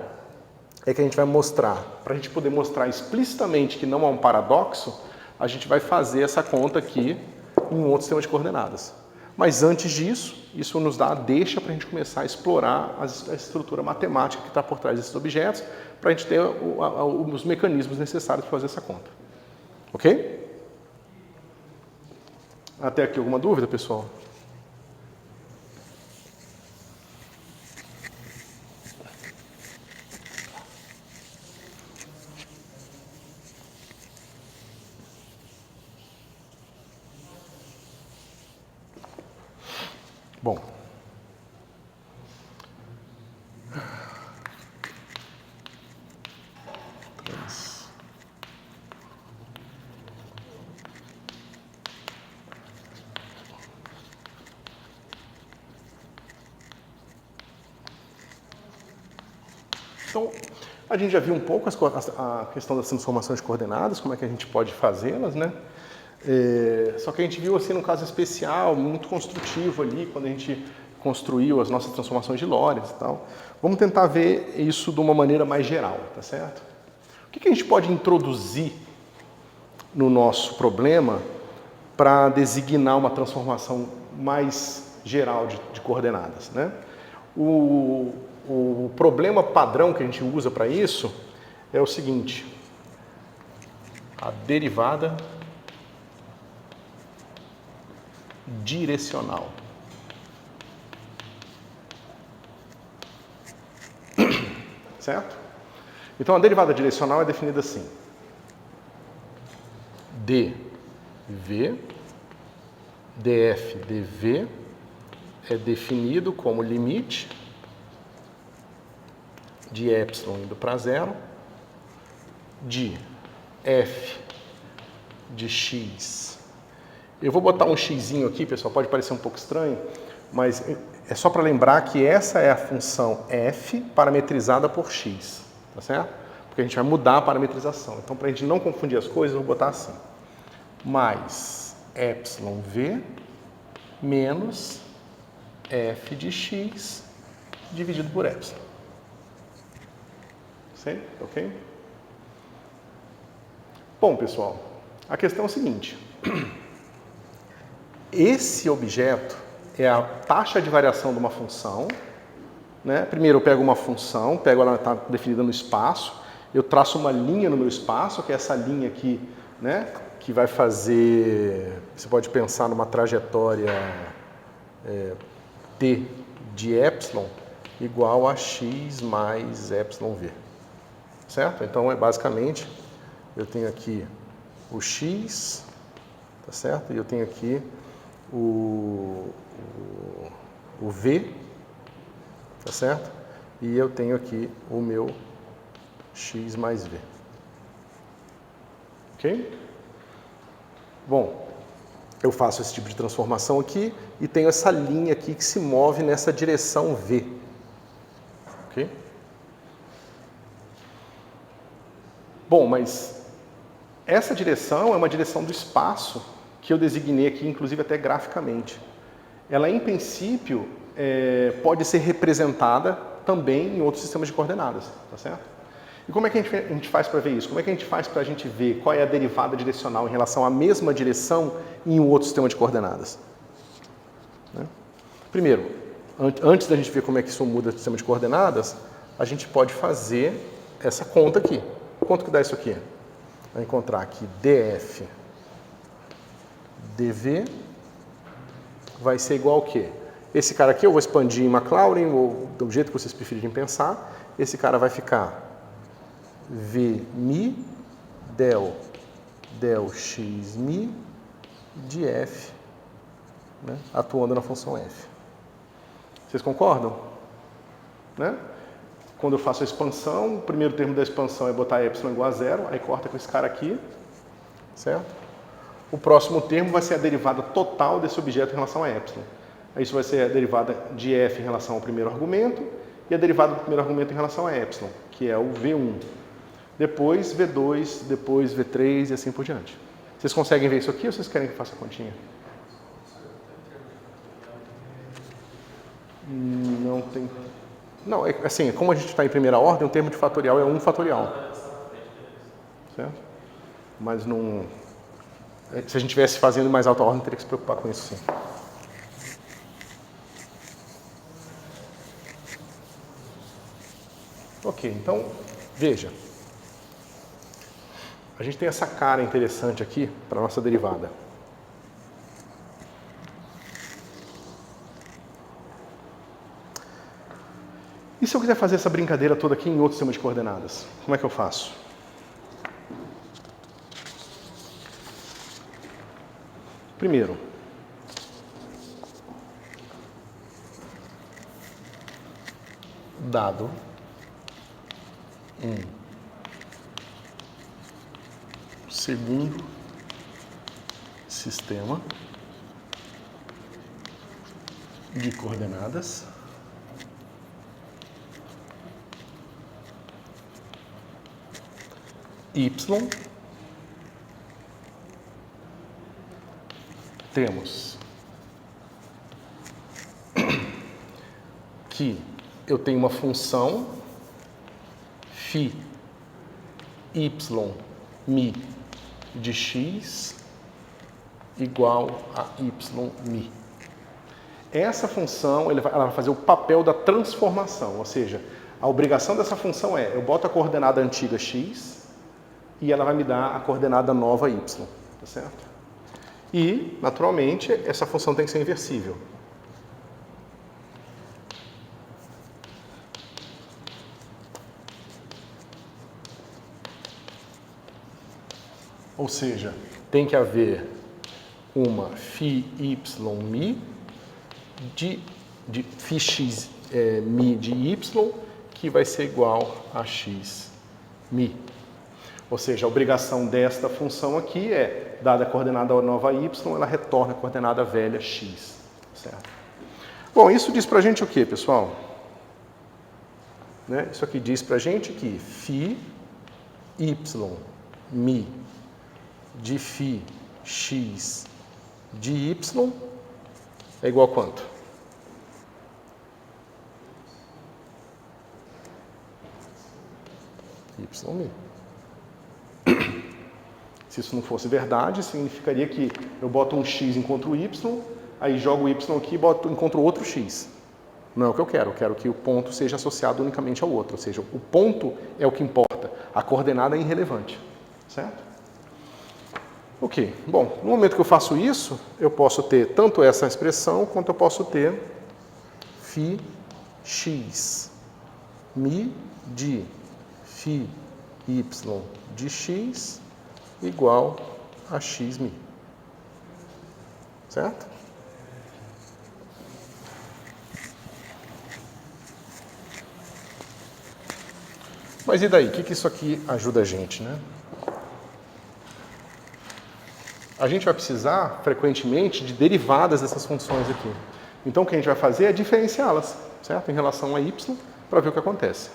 é que a gente vai mostrar, para a gente poder mostrar explicitamente que não há um paradoxo, a gente vai fazer essa conta aqui em um outro sistema de coordenadas. Mas antes disso, isso nos dá a deixa para a gente começar a explorar a estrutura matemática que está por trás desses objetos, para a gente ter os mecanismos necessários para fazer essa conta. Ok? Até aqui alguma dúvida, pessoal? Bom. Então, a gente já viu um pouco a questão das transformações de coordenadas, como é que a gente pode fazê-las, né? Só que a gente viu assim num caso especial, muito construtivo ali, quando a gente construiu as nossas transformações de Lorentz e tal. Vamos tentar ver isso de uma maneira mais geral, tá certo? O que a gente pode introduzir no nosso problema para designar uma transformação mais geral de coordenadas, né? O problema padrão que a gente usa para isso é o seguinte: a derivada direcional. Certo? Então a derivada direcional é definida assim: dv, df, dv é definido como limite de epsilon indo para zero, de f de x. Eu vou botar um xzinho aqui, pessoal, pode parecer um pouco estranho, mas é só para lembrar que essa é a função f parametrizada por x, tá certo? Porque a gente vai mudar a parametrização. Então, para a gente não confundir as coisas, eu vou botar assim: mais epsilon v menos f de x dividido por epsilon. Sim? Ok? Bom, pessoal, a questão é a seguinte: esse objeto é a taxa de variação de uma função, né? Primeiro eu pego uma função, ela está definida no espaço, eu traço uma linha no meu espaço, que é essa linha aqui, né? Que vai fazer, você pode pensar numa trajetória t de epsilon igual a x mais epsilon v. Certo? Então, basicamente, eu tenho aqui o x, tá certo? E eu tenho aqui o v, tá certo? E eu tenho aqui o meu x mais v. Ok? Bom, eu faço esse tipo de transformação aqui e tenho essa linha aqui que se move nessa direção v. Ok? Bom, mas essa direção é uma direção do espaço que eu designei aqui, inclusive até graficamente. Ela, em princípio, pode ser representada também em outros sistemas de coordenadas, tá certo? E como é que a gente faz para ver isso? Como é que a gente faz para a gente ver qual é a derivada direcional em relação à mesma direção em um outro sistema de coordenadas? Né? Primeiro, antes da gente ver como é que isso muda o sistema de coordenadas, a gente pode fazer essa conta aqui. Quanto que dá isso aqui? Vai encontrar aqui df dv vai ser igual ao quê? Esse cara aqui eu vou expandir em Maclaurin, ou do jeito que vocês preferirem pensar. Esse cara vai ficar v mi del x mi de f, né, atuando na função f. Vocês concordam? Né? Quando eu faço a expansão, o primeiro termo da expansão é botar epsilon igual a zero, aí corta com esse cara aqui, certo? O próximo termo vai ser a derivada total desse objeto em relação a epsilon. Isso vai ser a derivada de f em relação ao primeiro argumento e a derivada do primeiro argumento em relação a epsilon, que é o v1. Depois v2, depois v3 e assim por diante. Vocês conseguem ver isso aqui ou vocês querem que eu faça a continha? Não tem... Não, assim, como a gente está em primeira ordem, o termo de fatorial é 1 fatorial. Certo? Mas não... Se a gente estivesse fazendo em mais alta ordem, teria que se preocupar com isso, sim. Ok, então, veja. A gente tem essa cara interessante aqui para a nossa derivada. E se eu quiser fazer essa brincadeira toda aqui em outro sistema de coordenadas? Como é que eu faço? Primeiro, dado um segundo sistema de coordenadas y, temos que eu tenho uma função φ y mi de x igual a y mi. Essa função ela vai fazer o papel da transformação, ou seja, a obrigação dessa função é, eu boto a coordenada antiga x e ela vai me dar a coordenada nova y, tá certo? E, naturalmente, essa função tem que ser inversível. Ou seja, tem que haver uma φ y mi de φ x mi de y que vai ser igual a x mi. Ou seja, a obrigação desta função aqui é, dada a coordenada nova y, ela retorna a coordenada velha x. Certo? Bom, isso diz pra gente o quê, pessoal? Né? Isso aqui diz pra gente que φ y mi de φ x de y é igual a quanto? Y mi. Se isso não fosse verdade, significaria que eu boto um x encontro o y, aí jogo o y aqui e encontro outro x. Não é o que eu quero que o ponto seja associado unicamente ao outro, ou seja, o ponto é o que importa, a coordenada é irrelevante, certo? Ok, bom, no momento que eu faço isso, eu posso ter tanto essa expressão, quanto eu posso ter φ x mi de φ y de x igual a x mi. Certo? Mas e daí? O que isso aqui ajuda a gente, né? A gente vai precisar, frequentemente, de derivadas dessas funções aqui. Então, o que a gente vai fazer é diferenciá-las, certo? Em relação a y, para ver o que acontece.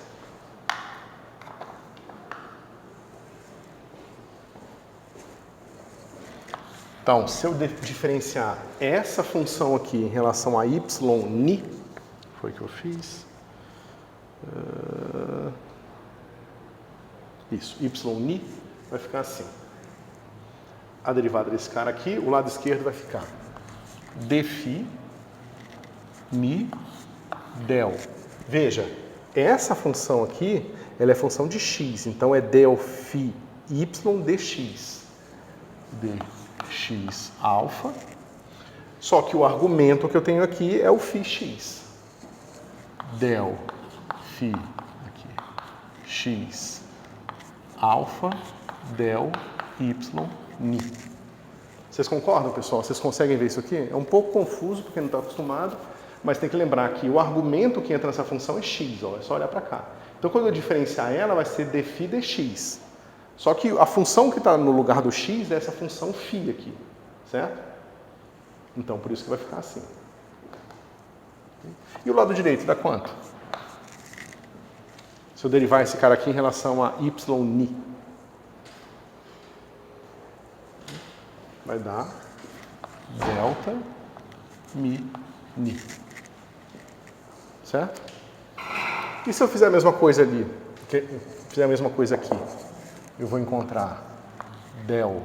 Então, se eu diferenciar essa função aqui em relação a y ni, foi o que eu fiz. Isso, y ni vai ficar assim. A derivada desse cara aqui, o lado esquerdo vai ficar dφ mi, del. Veja, essa função aqui, ela é função de x, então é del φ y dx. dx alfa. Só que o argumento que eu tenho aqui é o φx. Del φ aqui, x alfa del y ni. Vocês concordam, pessoal? Vocês conseguem ver isso aqui? É um pouco confuso porque não está acostumado, mas tem que lembrar que o argumento que entra nessa função é x, ó, é só olhar para cá. Então, quando eu diferenciar ela, vai ser dφ dx. Só que a função que está no lugar do x é essa função φ aqui, certo? Então, por isso que vai ficar assim. E o lado direito dá quanto? Se eu derivar esse cara aqui em relação a y ni, vai dar delta mi ni. Certo? E se eu fizer a mesma coisa ali? Fizer a mesma coisa aqui? Eu vou encontrar del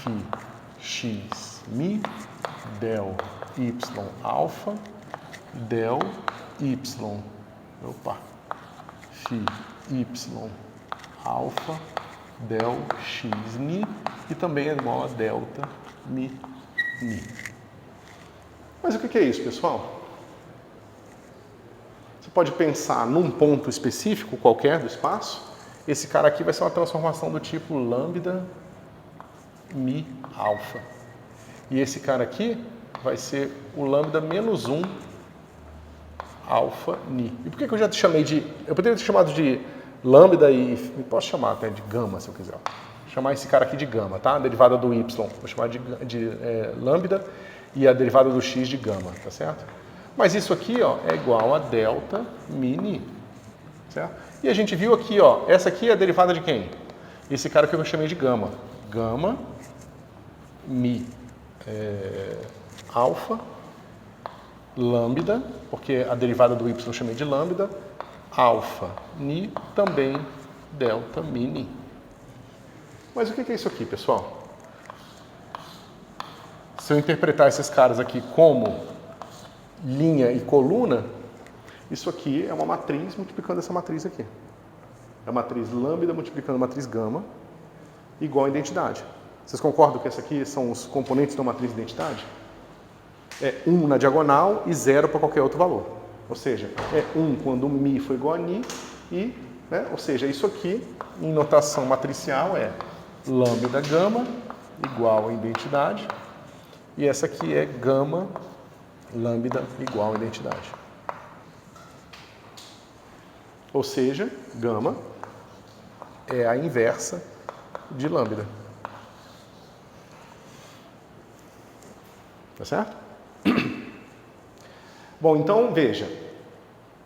φ x mi, del y alfa, del y, φ y alfa, del x ni, e também é igual a delta mi ni. Mas o que é isso, pessoal? Você pode pensar num ponto específico qualquer do espaço. Esse cara aqui vai ser uma transformação do tipo lambda mi alfa. E esse cara aqui vai ser o lambda menos 1 alfa ni. E por que eu já te chamei de... Eu poderia ter chamado de lambda e... Posso chamar até de gama, se eu quiser. Vou chamar esse cara aqui de gama, tá? A derivada do y. Vou chamar de lambda e a derivada do x de gama, tá certo? Mas isso aqui, ó, é igual a delta mi ni, certo? E a gente viu aqui, ó, essa aqui é a derivada de quem? Esse cara que eu chamei de gama. Gama mi alfa, lambda, porque a derivada do y eu chamei de lambda, alfa ni, também delta mi ni. Mas o que é isso aqui, pessoal? Se eu interpretar esses caras aqui como linha e coluna, isso aqui é uma matriz multiplicando essa matriz aqui. É a matriz lambda multiplicando a matriz gama, igual a identidade. Vocês concordam que essa aqui são os componentes da matriz de identidade? É 1 na diagonal e 0 para qualquer outro valor. Ou seja, é 1 quando o mi for igual a ni, e, né, ou seja, isso aqui, em notação matricial, é lambda gama igual a identidade, e essa aqui é gama lambda igual a identidade. Ou seja, gama é a inversa de lambda. Tá certo? Bom, então veja,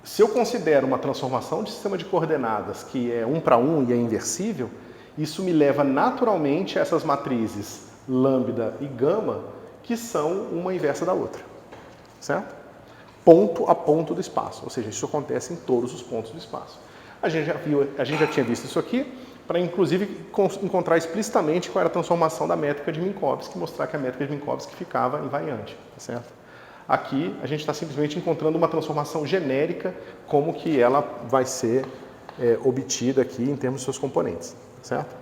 se eu considero uma transformação de sistema de coordenadas que é 1 para 1 e é inversível, isso me leva naturalmente a essas matrizes lambda e gama, que são uma inversa da outra. Certo? Ponto a ponto do espaço, ou seja, isso acontece em todos os pontos do espaço. A gente já tinha visto isso aqui, para inclusive encontrar explicitamente qual era a transformação da métrica de Minkowski, mostrar que a métrica de Minkowski ficava invariante, tá certo? Aqui a gente está simplesmente encontrando uma transformação genérica, como que ela vai ser obtida aqui em termos de seus componentes, certo?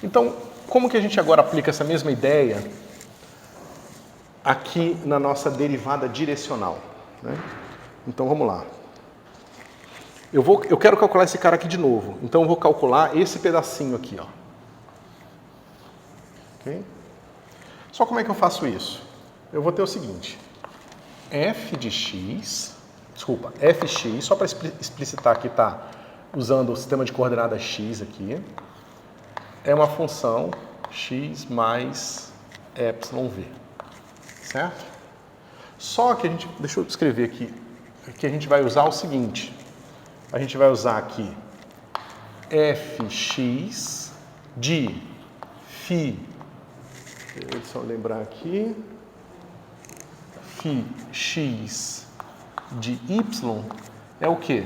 Então, como que a gente agora aplica essa mesma ideia aqui na nossa derivada direcional, né? Então, vamos lá. Eu quero calcular esse cara aqui de novo. Então, eu vou calcular esse pedacinho aqui, ó. Okay? Só como é que eu faço isso? Eu vou ter o seguinte. fx, só para explicitar que está usando o sistema de coordenadas x aqui, é uma função x mais εv, certo? Só que deixa eu escrever aqui, que a gente vai usar o seguinte, a gente vai usar aqui fx de φ, deixa eu lembrar aqui, φx de y é o quê?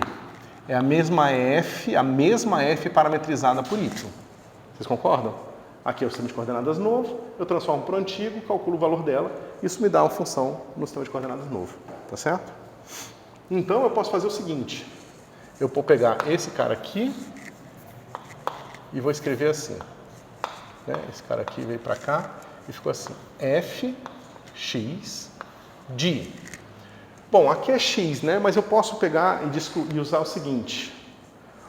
É a mesma f parametrizada por y. Vocês concordam? Aqui é o sistema de coordenadas novo, eu transformo para o antigo, calculo o valor dela, isso me dá uma função no sistema de coordenadas novo, tá certo? Então eu posso fazer o seguinte, eu vou pegar esse cara aqui e vou escrever assim, né? Esse cara aqui veio para cá e ficou assim, fx de... Bom, aqui é x, né? Mas eu posso pegar e usar o seguinte,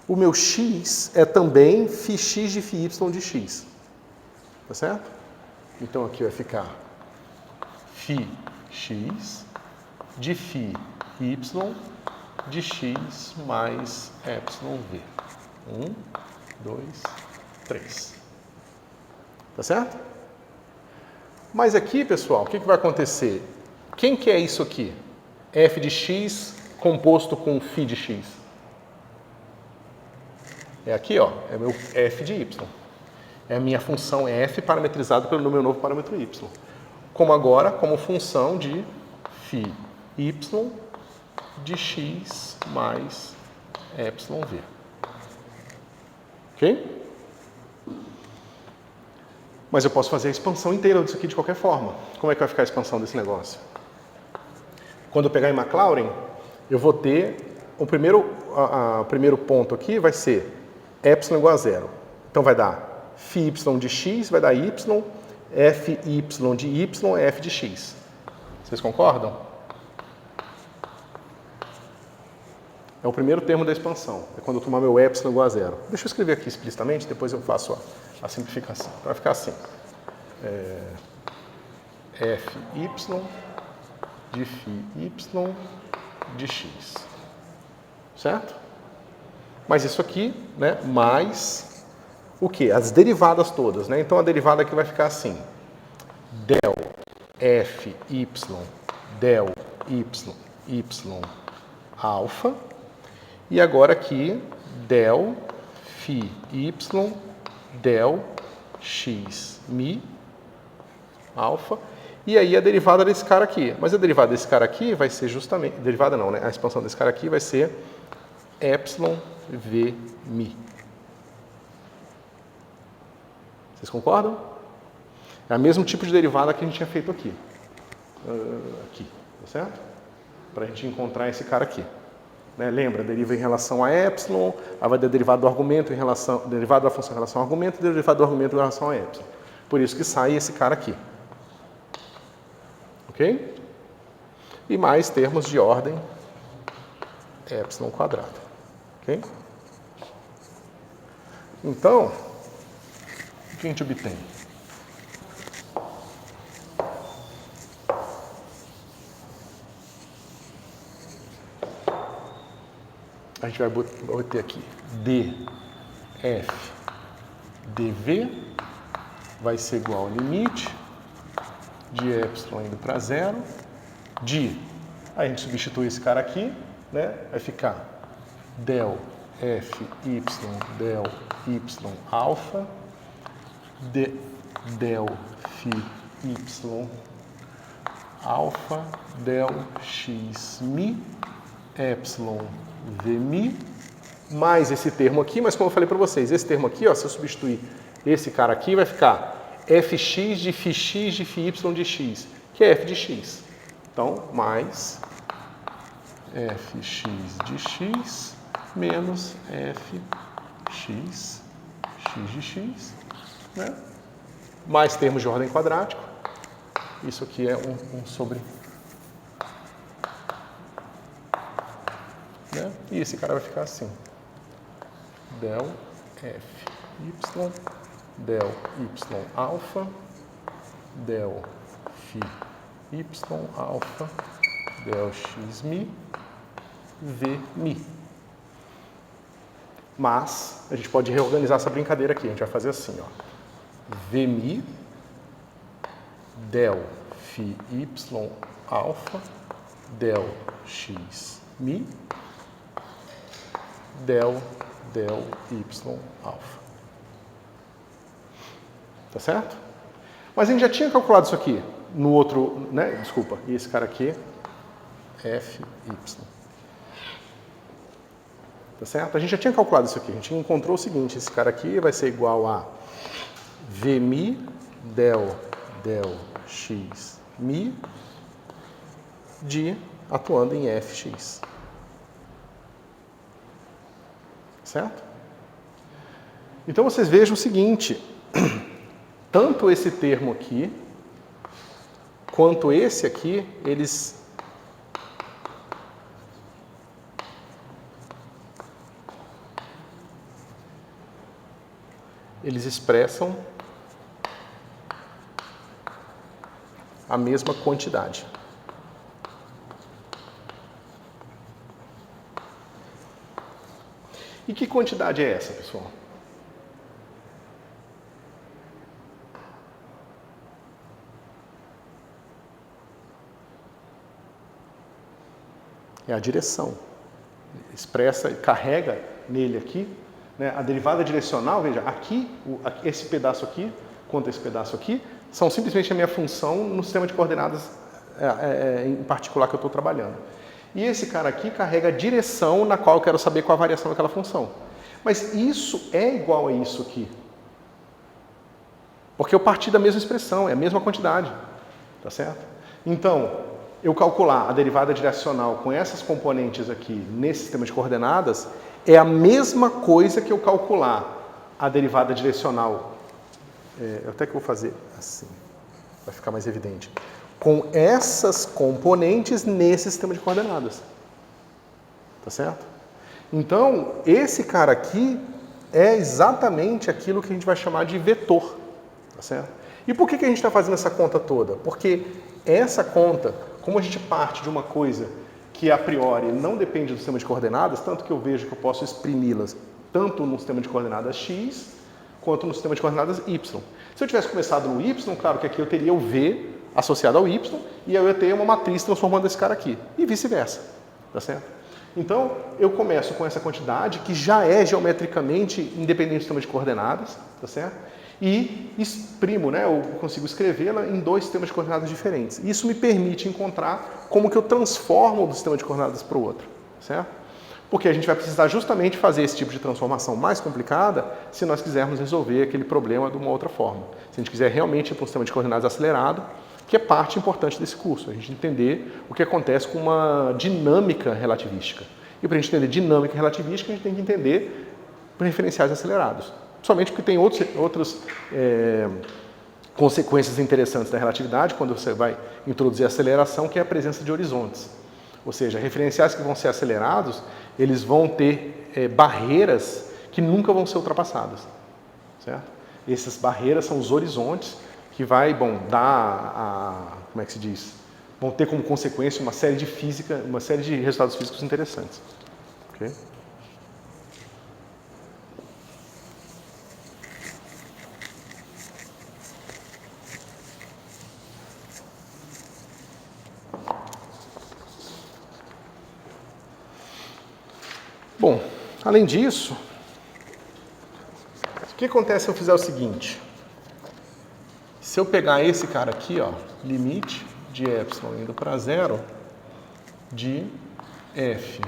o meu x é também φx de φy de x. Tá certo? Então aqui vai ficar φx de φy de x mais εv. 1, 2, 3. Tá certo? Mas aqui, pessoal, o que vai acontecer? Quem que é isso aqui? F de x composto com φ de x. É aqui, ó, é meu f de y. É a minha função f parametrizada pelo meu novo parâmetro y. Como agora, como função de φy de x mais εv. Ok? Mas eu posso fazer a expansão inteira disso aqui de qualquer forma. Como é que vai ficar a expansão desse negócio? Quando eu pegar em Maclaurin, eu vou ter o primeiro ponto aqui vai ser epsilon igual a zero. Então vai dar φy de x, vai dar y, fy de y é f de x. Vocês concordam? É o primeiro termo da expansão. É quando eu tomar meu epsilon igual a zero. Deixa eu escrever aqui explicitamente, depois eu faço a simplificação. Vai ficar assim. Fy de φy de x. Certo? Mas isso aqui, né, mais o quê? As derivadas todas, né? Então a derivada aqui vai ficar assim. Del fy del y alfa. E agora aqui, del φy del x mi alfa. E aí a derivada desse cara aqui. Mas a derivada desse cara aqui vai ser justamente... Derivada não, né? A expansão desse cara aqui vai ser epsilon v mi. Vocês concordam? É o mesmo tipo de derivada que a gente tinha feito aqui. Aqui, tá certo? Para a gente encontrar esse cara aqui. Né? Lembra, deriva em relação a epsilon, aí vai dar derivada do argumento em relação... Derivada da função em relação ao argumento e derivada do argumento em relação a epsilon. Por isso que sai esse cara aqui. Ok? E mais termos de ordem epsilon quadrado. Ok? Então, o que a gente obtém? A gente vai ter aqui df dv vai ser igual ao limite de epsilon indo para zero, de, a gente substitui esse cara aqui, né? Vai ficar del fy del y alfa, del φy alfa, del x mi, epsilon v mi, mais esse termo aqui, mas como eu falei para vocês, esse termo aqui, ó, se eu substituir esse cara aqui, vai ficar fx de φx de φy de x, que é f de x. Então, mais fx de x menos fx x de x, né? Mais termos de ordem quadrática. Isso aqui é um sobre... Né? E esse cara vai ficar assim. Del fy del y alfa, del φy alfa, del x mi, v mi. Mas a gente pode reorganizar essa brincadeira aqui. A gente vai fazer assim, ó. V mi, del φy alfa, del x mi, del y alfa. Tá certo? Mas a gente já tinha calculado isso aqui no outro, né? Desculpa, e esse cara aqui, fy. Tá certo? A gente já tinha calculado isso aqui. A gente encontrou o seguinte, esse cara aqui vai ser igual a Vmi del x mi de atuando em fx. Certo? Então vocês vejam o seguinte, tanto esse termo aqui, quanto esse aqui, eles expressam a mesma quantidade. E que quantidade é essa, pessoal? É a direção. Expressa, carrega nele aqui, né? A derivada direcional, veja, aqui, esse pedaço aqui, quanto esse pedaço aqui, são simplesmente a minha função no sistema de coordenadas em particular que eu estou trabalhando. E esse cara aqui carrega a direção na qual eu quero saber qual a variação daquela função. Mas isso é igual a isso aqui. Porque eu parti da mesma expressão, é a mesma quantidade. Tá certo? Então, eu calcular a derivada direcional com essas componentes aqui nesse sistema de coordenadas é a mesma coisa que eu calcular a derivada direcional. Até que eu vou fazer assim, vai ficar mais evidente. Com essas componentes nesse sistema de coordenadas. Tá certo? Então, esse cara aqui é exatamente aquilo que a gente vai chamar de vetor. Tá certo? E por que a gente está fazendo essa conta toda? Porque essa conta, como a gente parte de uma coisa que a priori não depende do sistema de coordenadas, tanto que eu vejo que eu posso exprimi-las tanto no sistema de coordenadas x, quanto no sistema de coordenadas y. Se eu tivesse começado no y, claro que aqui eu teria o v associado ao y, e eu ia ter uma matriz transformando esse cara aqui, e vice-versa, tá certo? Então, eu começo com essa quantidade, que já é geometricamente independente do sistema de coordenadas, tá certo? E exprimo, né, eu consigo escrevê-la em dois sistemas de coordenadas diferentes. Isso me permite encontrar como que eu transformo do sistema de coordenadas para o outro, certo? Porque a gente vai precisar justamente fazer esse tipo de transformação mais complicada se nós quisermos resolver aquele problema de uma outra forma. Se a gente quiser realmente ir para um sistema de coordenadas acelerado, que é parte importante desse curso, a gente entender o que acontece com uma dinâmica relativística. E para a gente entender dinâmica relativística, a gente tem que entender referenciais acelerados. Somente porque tem outras consequências interessantes da relatividade, quando você vai introduzir a aceleração, que é a presença de horizontes. Ou seja, referenciais que vão ser acelerados, eles vão ter barreiras que nunca vão ser ultrapassadas. Certo? Essas barreiras são os horizontes que vai, dar como é que se diz? Vão ter como consequência uma série de física, uma série de resultados físicos interessantes. Okay? Bom, além disso, o que acontece se eu fizer o seguinte? Se eu pegar esse cara aqui, ó, limite de epsilon indo para zero, de f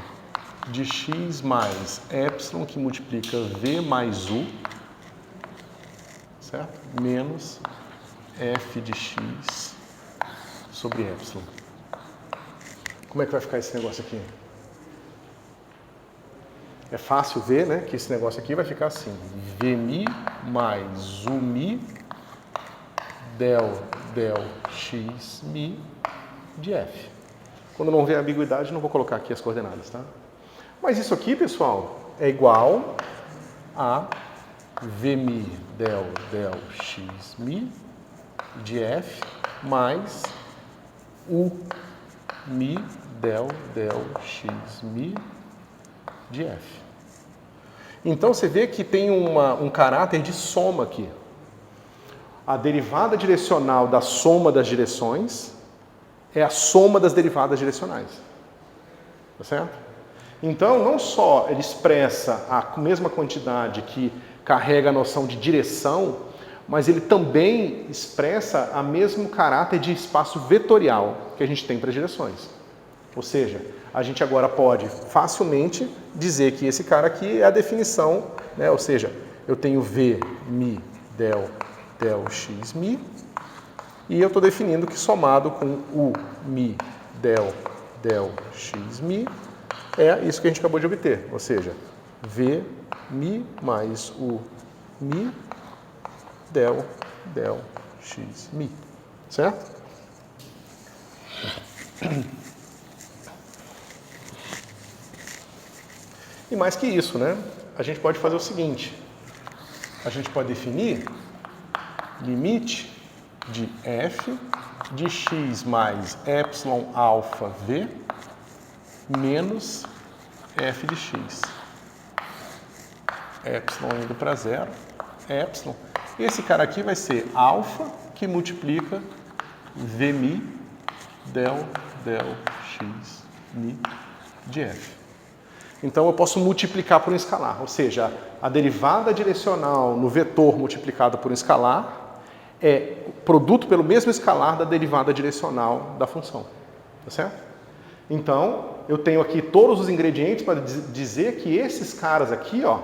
de x mais epsilon, que multiplica v mais u, certo? Menos f de x sobre epsilon. Como é que vai ficar esse negócio aqui? É fácil ver, né, que esse negócio aqui vai ficar assim, Vmi mais Umi del x mi de f. Quando não houver ambiguidade, não vou colocar aqui as coordenadas, tá? Mas isso aqui, pessoal, é igual a Vmi del x mi de f mais Umi del x mi de f. Então você vê que tem um caráter de soma aqui. A derivada direcional da soma das direções é a soma das derivadas direcionais. Tá certo? Então, não só ele expressa a mesma quantidade que carrega a noção de direção, mas ele também expressa o mesmo caráter de espaço vetorial que a gente tem para as direções. Ou seja, a gente agora pode facilmente dizer que esse cara aqui é a definição, né? Ou seja, eu tenho V, Mi, del del x mi, e eu estou definindo que somado com o mi del x mi é isso que a gente acabou de obter, ou seja, v mi mais o mi del x mi, certo? E mais que isso, né? A gente pode fazer o seguinte, a gente pode definir limite de f de x mais epsilon alfa v menos f de x. Epsilon indo para zero, epsilon. Esse cara aqui vai ser alfa que multiplica v mi del x mi de f. Então eu posso multiplicar por um escalar, ou seja, a derivada direcional no vetor multiplicada por um escalar é produto pelo mesmo escalar da derivada direcional da função, tá certo? Então, eu tenho aqui todos os ingredientes para dizer que esses caras aqui, ó,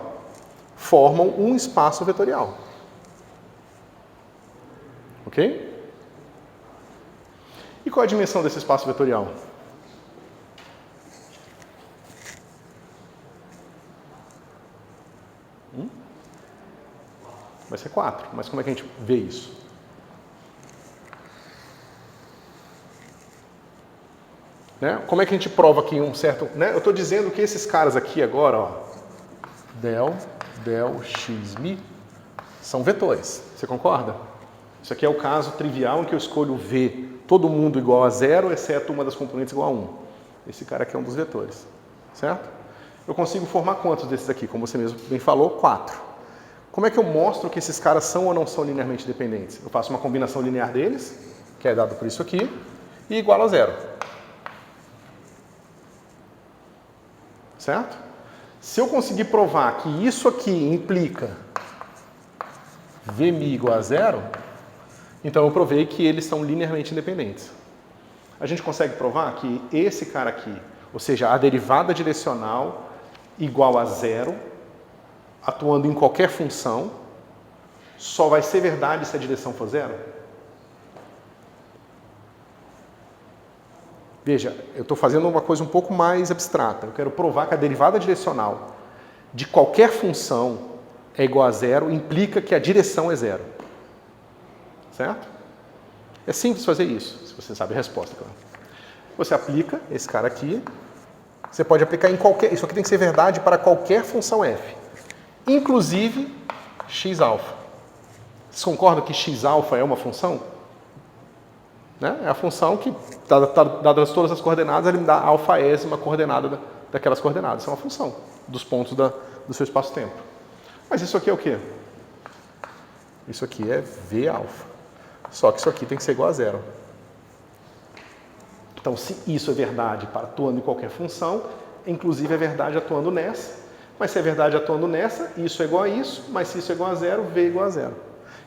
formam um espaço vetorial. Ok? E qual é a dimensão desse espaço vetorial? Vai ser 4, mas como é que a gente vê isso? Né? Como é que a gente prova aqui um certo... Né? Eu estou dizendo que esses caras aqui agora, ó, del x mi, são vetores. Você concorda? Isso aqui é o caso trivial em que eu escolho V, todo mundo igual a 0, exceto uma das componentes igual a 1. Esse cara aqui é um dos vetores, certo? Eu consigo formar quantos desses aqui? Como você mesmo bem falou, 4. Como é que eu mostro que esses caras são ou não são linearmente dependentes? Eu faço uma combinação linear deles, que é dado por isso aqui, e igual a 0. Certo? Se eu conseguir provar que isso aqui implica Vmi igual a 0, então eu provei que eles são linearmente independentes. A gente consegue provar que esse cara aqui, ou seja, a derivada direcional igual a 0, atuando em qualquer função, só vai ser verdade se a direção for 0? Veja, eu estou fazendo uma coisa um pouco mais abstrata. Eu quero provar que a derivada direcional de qualquer função é igual a 0, implica que a direção é 0. Certo? É simples fazer isso, se você sabe a resposta, claro. Você aplica esse cara aqui, você pode aplicar em qualquer... Isso aqui tem que ser verdade para qualquer função f. Inclusive x-alfa. Vocês concordam que x-alfa é uma função? Né? É a função que, dadas todas as coordenadas, ele me dá a alfaésima coordenada daquelas coordenadas. Isso é uma função dos pontos do seu espaço-tempo. Mas isso aqui é o quê? Isso aqui é v-alfa. Só que isso aqui tem que ser igual a 0. Então, se isso é verdade para atuando em qualquer função, inclusive é verdade atuando nessa. Mas se é verdade atuando nessa, isso é igual a isso, mas se isso é igual a 0, v é igual a 0.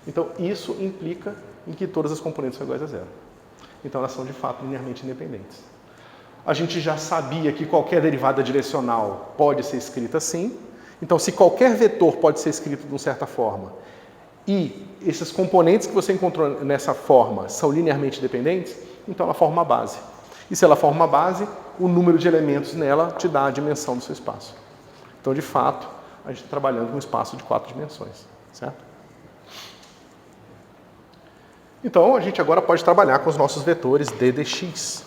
Então, isso implica em que todas as componentes são iguais a 0. Então, elas são, de fato, linearmente independentes. A gente já sabia que qualquer derivada direcional pode ser escrita assim. Então, se qualquer vetor pode ser escrito de uma certa forma, e esses componentes que você encontrou nessa forma são linearmente dependentes, então ela forma uma base. E se ela forma uma base, o número de elementos nela te dá a dimensão do seu espaço. Então, de fato, a gente está trabalhando com um espaço de 4 dimensões, certo? Então, a gente agora pode trabalhar com os nossos vetores d dx,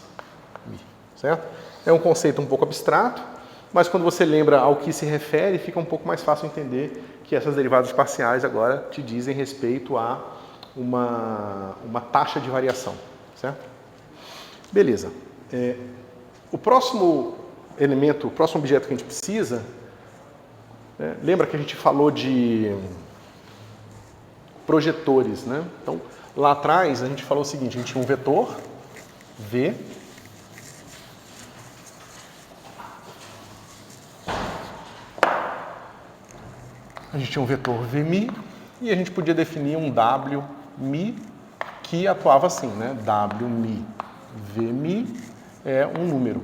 certo? É um conceito um pouco abstrato, mas quando você lembra ao que se refere, fica um pouco mais fácil entender que essas derivadas parciais agora te dizem respeito a uma taxa de variação, certo? Beleza. O próximo elemento, o próximo objeto que a gente precisa, lembra que a gente falou de projetores, né? Então, lá atrás a gente falou o seguinte, a gente tinha um vetor, V, a gente tinha um vetor Vmi e a gente podia definir um Wmi que atuava assim, né? Wmi, Vmi é um número,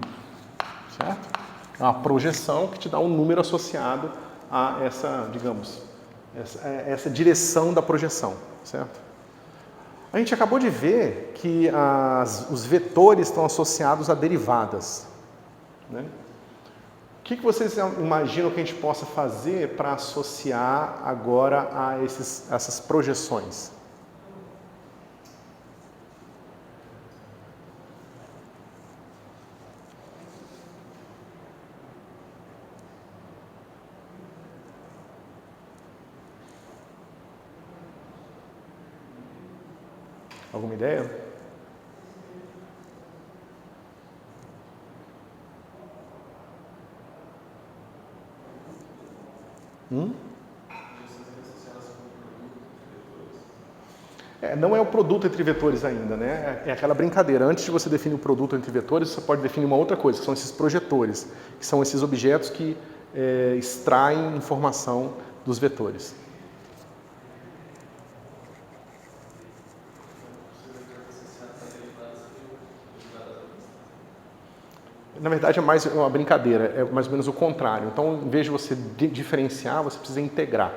certo? É uma projeção que te dá um número associado a essa, digamos, essa direção da projeção, certo? A gente acabou de ver que os vetores estão associados a derivadas, né? O que vocês imaginam que a gente possa fazer para associar agora a essas projeções? Alguma ideia? Não é o produto entre vetores ainda, né? É aquela brincadeira. Antes de você definir o produto entre vetores, você pode definir uma outra coisa, que são esses projetores, que são esses objetos que extraem informação dos vetores. Na verdade, é mais uma brincadeira, é mais ou menos o contrário. Então, em vez de você diferenciar, você precisa integrar,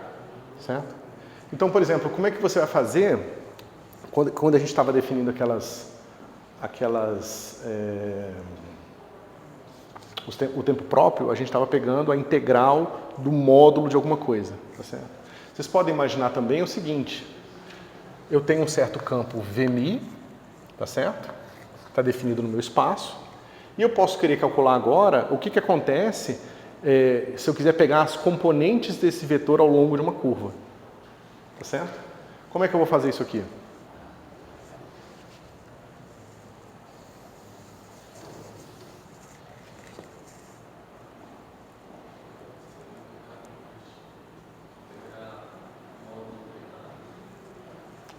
certo? Então, por exemplo, como é que você vai fazer quando a gente estava definindo o tempo próprio, a gente estava pegando a integral do módulo de alguma coisa, tá certo? Vocês podem imaginar também o seguinte: eu tenho um certo campo VMI, tá certo? Está definido no meu espaço. E eu posso querer calcular agora o que acontece se eu quiser pegar as componentes desse vetor ao longo de uma curva. Tá certo? Como é que eu vou fazer isso aqui?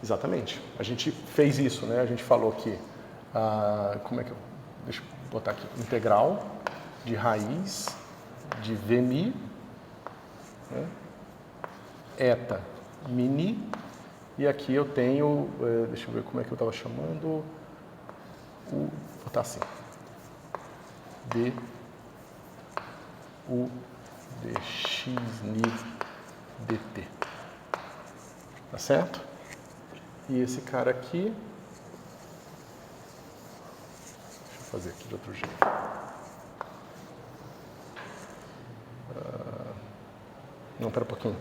Exatamente. A gente fez isso, né? A gente falou que... Deixa eu botar aqui. Integral de raiz de VMI, né? Eta mini, e aqui eu tenho, deixa eu ver como é que eu estava chamando, vou botar assim, U dx ni dt, tá certo? E esse cara aqui, deixa eu fazer aqui de outro jeito. Não, espera um pouquinho.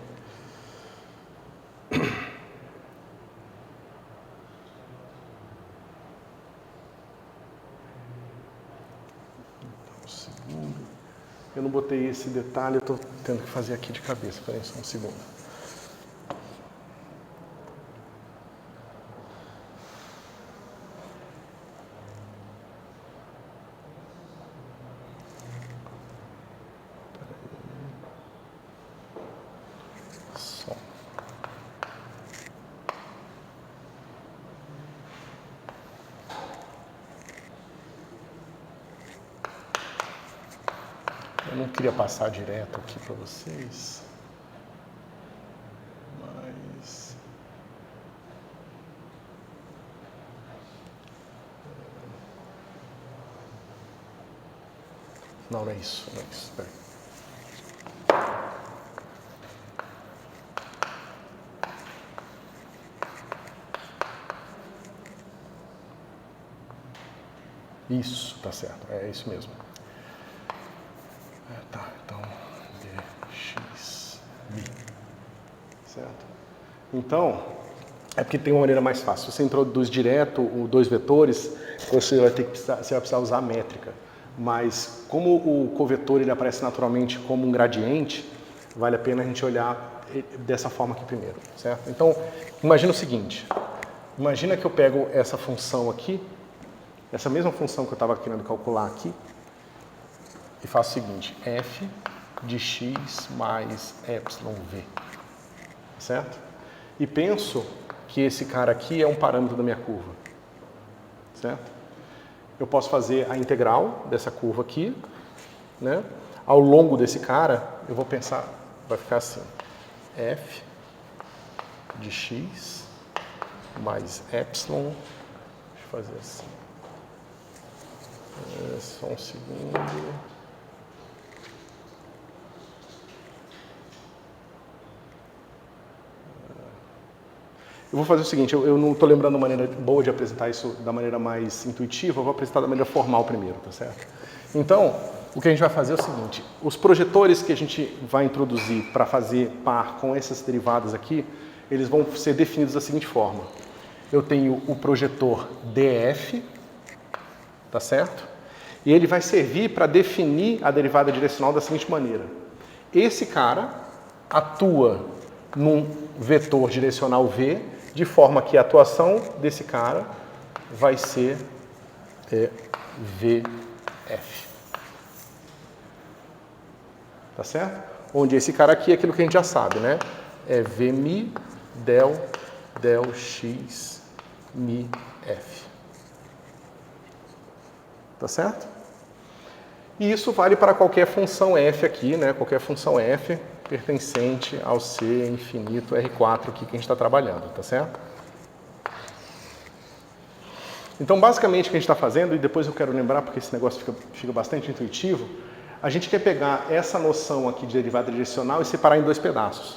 Eu não botei esse detalhe, eu estou tendo que fazer aqui de cabeça. Espera aí só um segundo. Só. Eu não queria passar direto aqui para vocês, mas... Não, não é isso, não é isso. Espera aí. Isso, tá certo, é isso mesmo. Tá, então, dx mi, certo? Então, é porque tem uma maneira mais fácil. Se você introduz direto os dois vetores, você vai precisar usar a métrica. Mas como o covetor ele aparece naturalmente como um gradiente, vale a pena a gente olhar dessa forma aqui primeiro, certo? Então, imagina o seguinte. Imagina que eu pego essa função aqui, essa mesma função que eu estava querendo calcular aqui, e faço o seguinte, f de x mais εv, certo? E penso que esse cara aqui é um parâmetro da minha curva, certo? Eu posso fazer a integral dessa curva aqui, né? Ao longo desse cara, eu vou pensar, vai ficar assim, f de x mais epsilon, deixa eu fazer assim, só um segundo. Eu vou fazer o seguinte, eu não estou lembrando uma maneira boa de apresentar isso da maneira mais intuitiva, eu vou apresentar da maneira formal primeiro, tá certo? Então, o que a gente vai fazer é o seguinte, os projetores que a gente vai introduzir para fazer par com essas derivadas aqui, eles vão ser definidos da seguinte forma. Eu tenho o projetor DF, tá certo? E ele vai servir para definir a derivada direcional da seguinte maneira. Esse cara atua num vetor direcional V, de forma que a atuação desse cara vai ser VF. Tá certo? Onde esse cara aqui é aquilo que a gente já sabe, né? É Vmi del x mi f. Tá certo? E isso vale para qualquer função f aqui, né? Qualquer função f pertencente ao C infinito R4 aqui que a gente está trabalhando, tá certo? Então, basicamente, o que a gente está fazendo, e depois eu quero lembrar, porque esse negócio fica bastante intuitivo, a gente quer pegar essa noção aqui de derivada direcional e separar em dois pedaços,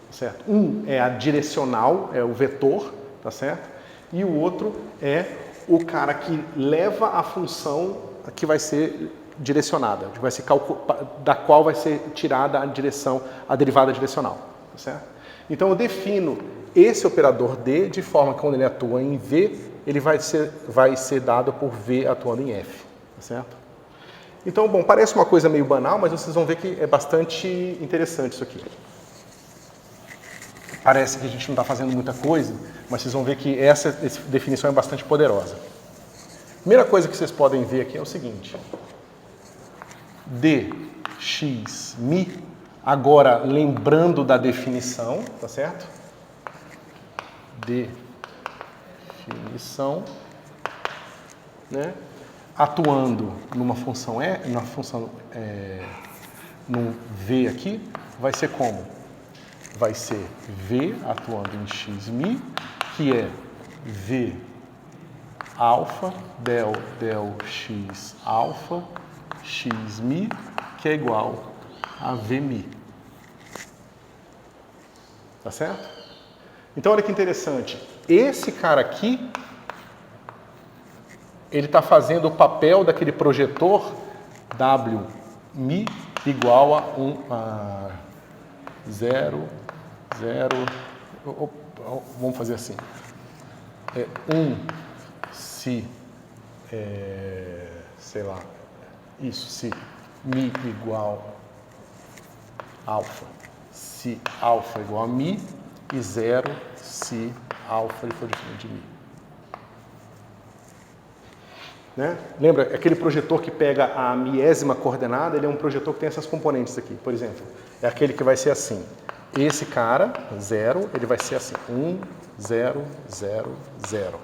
tá certo? Um é a direcional, é o vetor, tá certo? E o outro é o cara que leva a função que vai ser direcionada, que vai ser da qual vai ser tirada a direção, a derivada direcional, tá certo? Então eu defino esse operador D de forma que quando ele atua em V, ele vai ser dado por V atuando em F, tá certo? Então, bom, parece uma coisa meio banal, mas vocês vão ver que é bastante interessante isso aqui. Parece que a gente não está fazendo muita coisa, mas vocês vão ver que essa definição é bastante poderosa. Primeira coisa que vocês podem ver aqui é o seguinte. dx mi, agora lembrando da definição, tá certo? Definição, né? Atuando numa função num V aqui, vai ser como? Vai ser V atuando em x mi, que é V alfa del x alfa x mi, que é igual a V mi. Tá certo? Então, olha que interessante. Esse cara aqui, ele está fazendo o papel daquele projetor W mi igual a 0, 0, vamos fazer assim. 1 se, sei lá, isso, se mi igual alfa, se alfa igual a mi, e 0 se alfa for diferente de mi. Né? Lembra, aquele projetor que pega a miésima coordenada, ele é um projetor que tem essas componentes aqui. Por exemplo, é aquele que vai ser assim. Esse cara, 0, ele vai ser assim, 1, 0, 0, 0.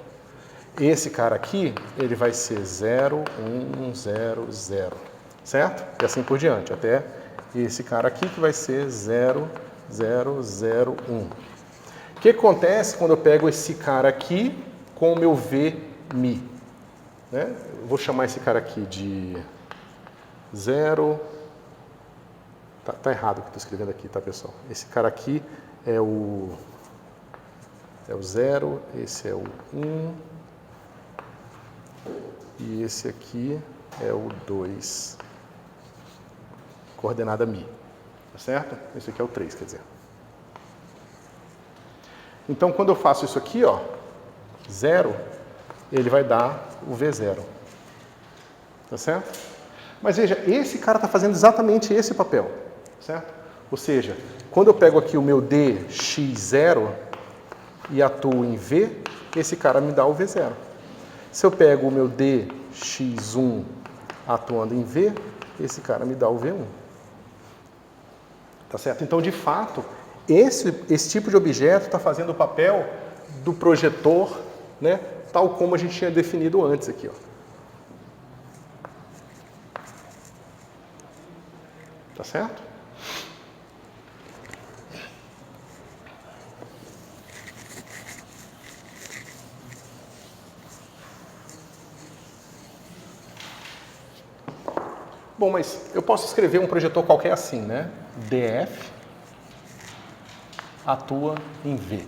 Esse cara aqui, ele vai ser 0, 1, 0, 0. Certo? E assim por diante, até esse cara aqui que vai ser 0, 0, 0, 1. O que acontece quando eu pego esse cara aqui com o meu V mi? Né? Eu vou chamar esse cara aqui de 0. Tá errado o que eu estou escrevendo aqui, tá, pessoal? Esse cara aqui é o 0, esse é o 1, e esse aqui é o 2, coordenada mi, tá certo? Esse aqui é o 3, quer dizer. Então, quando eu faço isso aqui, ó, 0, ele vai dar o V0, tá certo? Mas veja, esse cara está fazendo exatamente esse papel, certo? Ou seja, quando eu pego aqui o meu dx0 e atuo em V, esse cara me dá o V0. Se eu pego o meu dx1 atuando em V, esse cara me dá o V1. Tá certo? Então, de fato, esse tipo de objeto está fazendo o papel do projetor, né? Tal como a gente tinha definido antes aqui, ó. Tá certo? Bom, mas eu posso escrever um projetor qualquer assim, né? DF atua em V.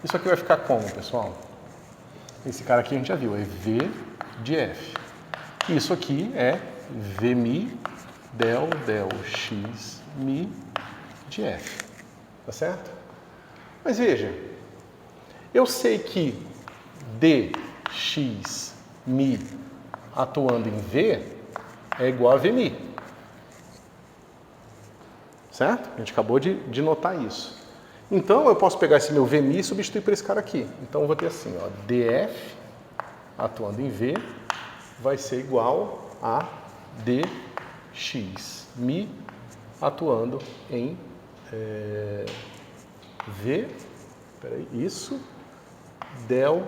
Isso aqui vai ficar como, pessoal? Esse cara aqui a gente já viu, é V de F. Isso aqui é Vmi del x mi de F. Tá certo? Mas veja, eu sei que dx mi atuando em V é igual a Vmi. Certo? A gente acabou de notar isso. Então, eu posso pegar esse meu Vmi e substituir por esse cara aqui. Então, eu vou ter assim, ó, df atuando em V vai ser igual a dx mi atuando em V, peraí, isso, del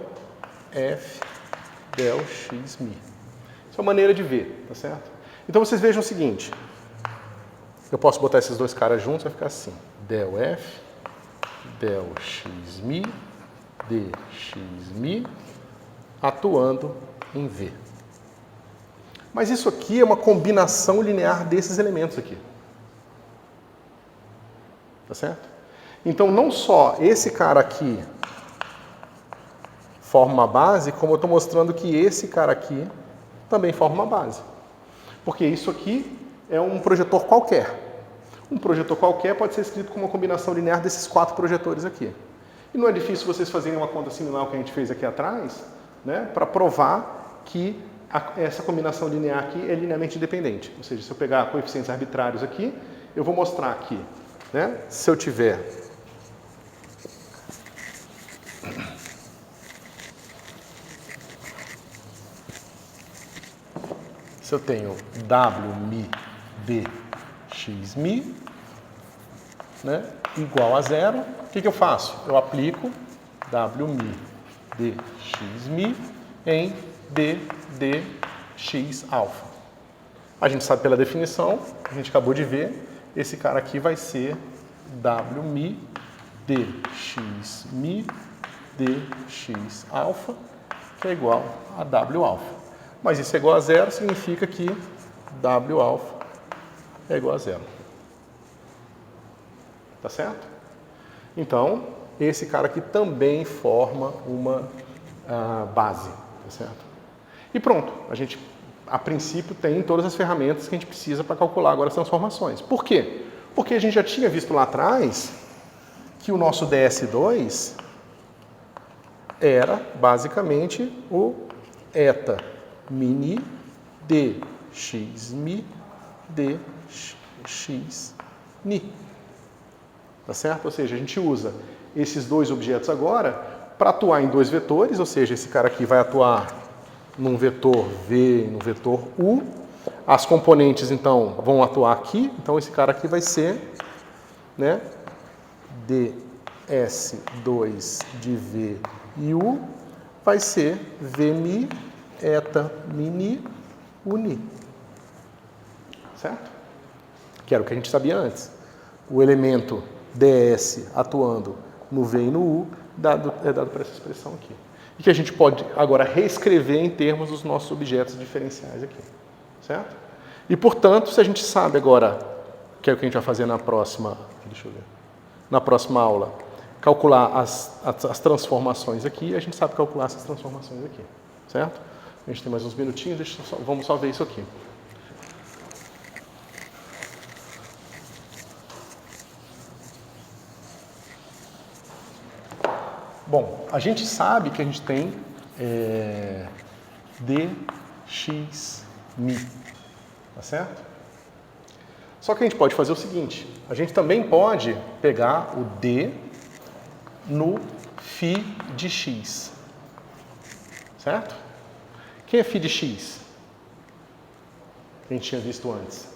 f del x mi. Isso é uma maneira de ver, tá certo? Então, vocês vejam o seguinte, eu posso botar esses dois caras juntos, vai ficar assim, del f del x mi dx mi atuando em V. Mas isso aqui é uma combinação linear desses elementos aqui. Tá certo? Então, não só esse cara aqui forma uma base, como eu estou mostrando que esse cara aqui também forma uma base. Porque isso aqui é um projetor qualquer. Um projetor qualquer pode ser escrito como uma combinação linear desses 4 projetores aqui. E não é difícil vocês fazerem uma conta similar ao que a gente fez aqui atrás, né, para provar que essa combinação linear aqui é linearmente independente. Ou seja, se eu pegar coeficientes arbitrários aqui, eu vou mostrar aqui, né, se eu tiver se eu tenho Wmi dxmi, né, igual a 0, o que eu faço? Eu aplico Wmi dxmi em ddx alfa. A gente sabe pela definição, a gente acabou de ver, esse cara aqui vai ser Wmi dxmi dx alfa, que é igual a W alfa. Mas isso é igual a 0, significa que W alfa é igual a 0. Tá certo? Então, esse cara aqui também forma uma base. Tá certo? E pronto, a gente, a princípio, tem todas as ferramentas que a gente precisa para calcular agora as transformações. Por quê? Porque a gente já tinha visto lá atrás que o nosso ds2 era basicamente o eta mini dx mi dx ni. Tá certo? Ou seja, a gente usa esses dois objetos agora para atuar em dois vetores, ou seja, esse cara aqui vai atuar num vetor V e num vetor U. As componentes, então, vão atuar aqui. Então, esse cara aqui vai ser, né, ds2 de V e U vai ser Vmi eta mini uni. Certo? Que era o que a gente sabia antes. O elemento ds atuando no V e no U é dado por essa expressão aqui. E que a gente pode agora reescrever em termos dos nossos objetos diferenciais aqui. Certo? E, portanto, se a gente sabe agora, que é o que a gente vai fazer na próxima, deixa eu ver, na próxima aula, calcular as transformações aqui, a gente sabe calcular essas transformações aqui. Certo? A gente tem mais uns minutinhos, vamos só ver isso aqui. Bom, a gente sabe que a gente tem dx mi, tá certo? Só que a gente pode fazer o seguinte, a gente também pode pegar o d no φ de x, certo? Quem é φ de x? Que a gente tinha visto antes.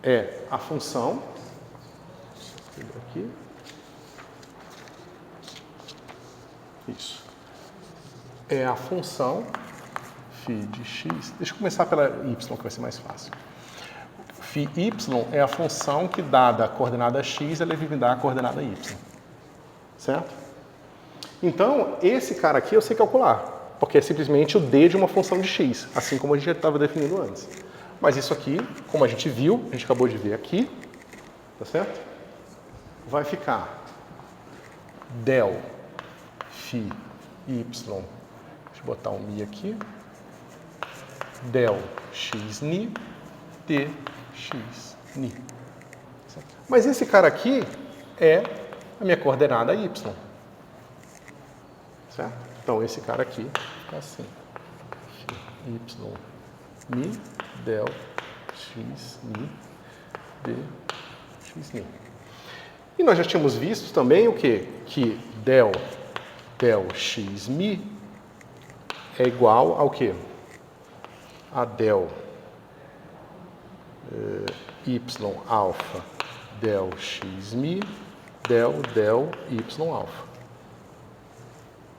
É a função, aqui, isso. É a função φ de x. Deixa eu começar pela y, que vai ser mais fácil. Φy é a função que, dada a coordenada x, ela vai me dar a coordenada y. Certo? Então, esse cara aqui eu sei calcular, porque é simplesmente o d de uma função de x, assim como a gente já estava definindo antes. Mas isso aqui, como a gente viu, a gente acabou de ver aqui, tá certo? Vai ficar del φ y, deixa eu botar um mi aqui, del x ni dx ni. Mas esse cara aqui é a minha coordenada y. Certo? Então esse cara aqui é assim. Y mi del x ni dx ni. E nós já tínhamos visto também o quê? Que del x mi é igual ao quê? A del y alfa del x mi del y alfa.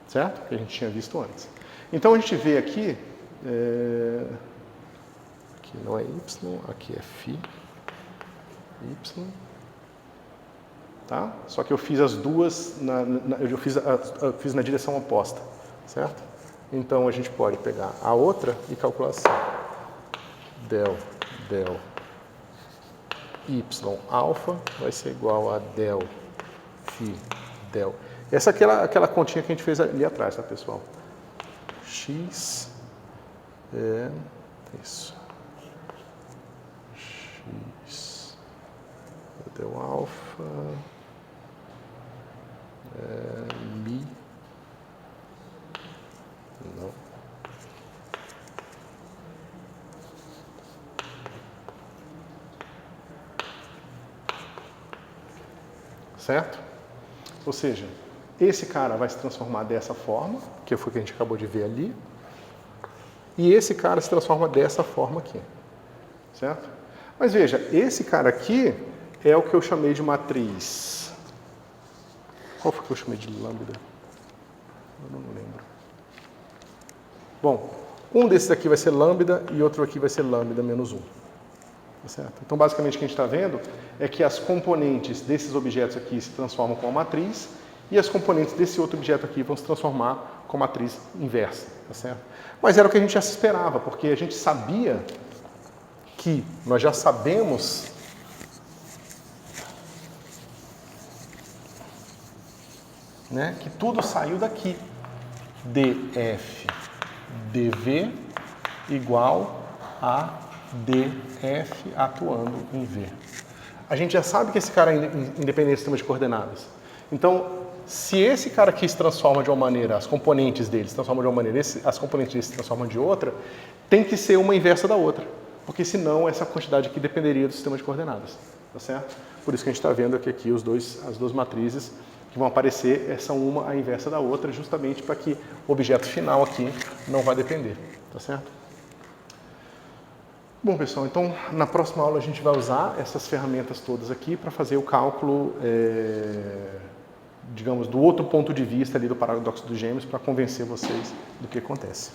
Certo? Que a gente tinha visto antes. Então a gente vê aqui, aqui não é y, aqui é φ, y, tá? Só que eu fiz as duas, eu fiz na direção oposta, certo? Então a gente pode pegar a outra e calcular assim, del y alfa vai ser igual a del φ del. Essa é aquela continha que a gente fez ali atrás, tá, pessoal? X é isso. X del alfa mi. Não. Certo? Ou seja, esse cara vai se transformar dessa forma, que foi o que a gente acabou de ver ali, e esse cara se transforma dessa forma aqui, certo? Mas veja, esse cara aqui é o que eu chamei de matriz. Qual foi que eu chamei de lambda? Eu não lembro. Bom, um desses aqui vai ser lambda e outro aqui vai ser lambda menos 1. Tá certo? Então, basicamente, o que a gente está vendo é que as componentes desses objetos aqui se transformam com a matriz e as componentes desse outro objeto aqui vão se transformar com a matriz inversa. Tá certo? Mas era o que a gente já esperava, porque a gente sabia que nós já sabemos que tudo saiu daqui. df dv igual a df atuando em v. A gente já sabe que esse cara é independente do sistema de coordenadas. Então, se esse cara aqui se transforma de uma maneira, as componentes dele se transformam de uma maneira, as componentes dele se transformam de outra, tem que ser uma inversa da outra. Porque senão essa quantidade aqui dependeria do sistema de coordenadas. Tá certo? Por isso que a gente está vendo aqui as duas matrizes que vão aparecer, são uma a inversa da outra, justamente para que o objeto final aqui não vai depender. Tá certo? Bom, pessoal, então na próxima aula a gente vai usar essas ferramentas todas aqui para fazer o cálculo, digamos, do outro ponto de vista ali do paradoxo dos gêmeos, para convencer vocês do que acontece.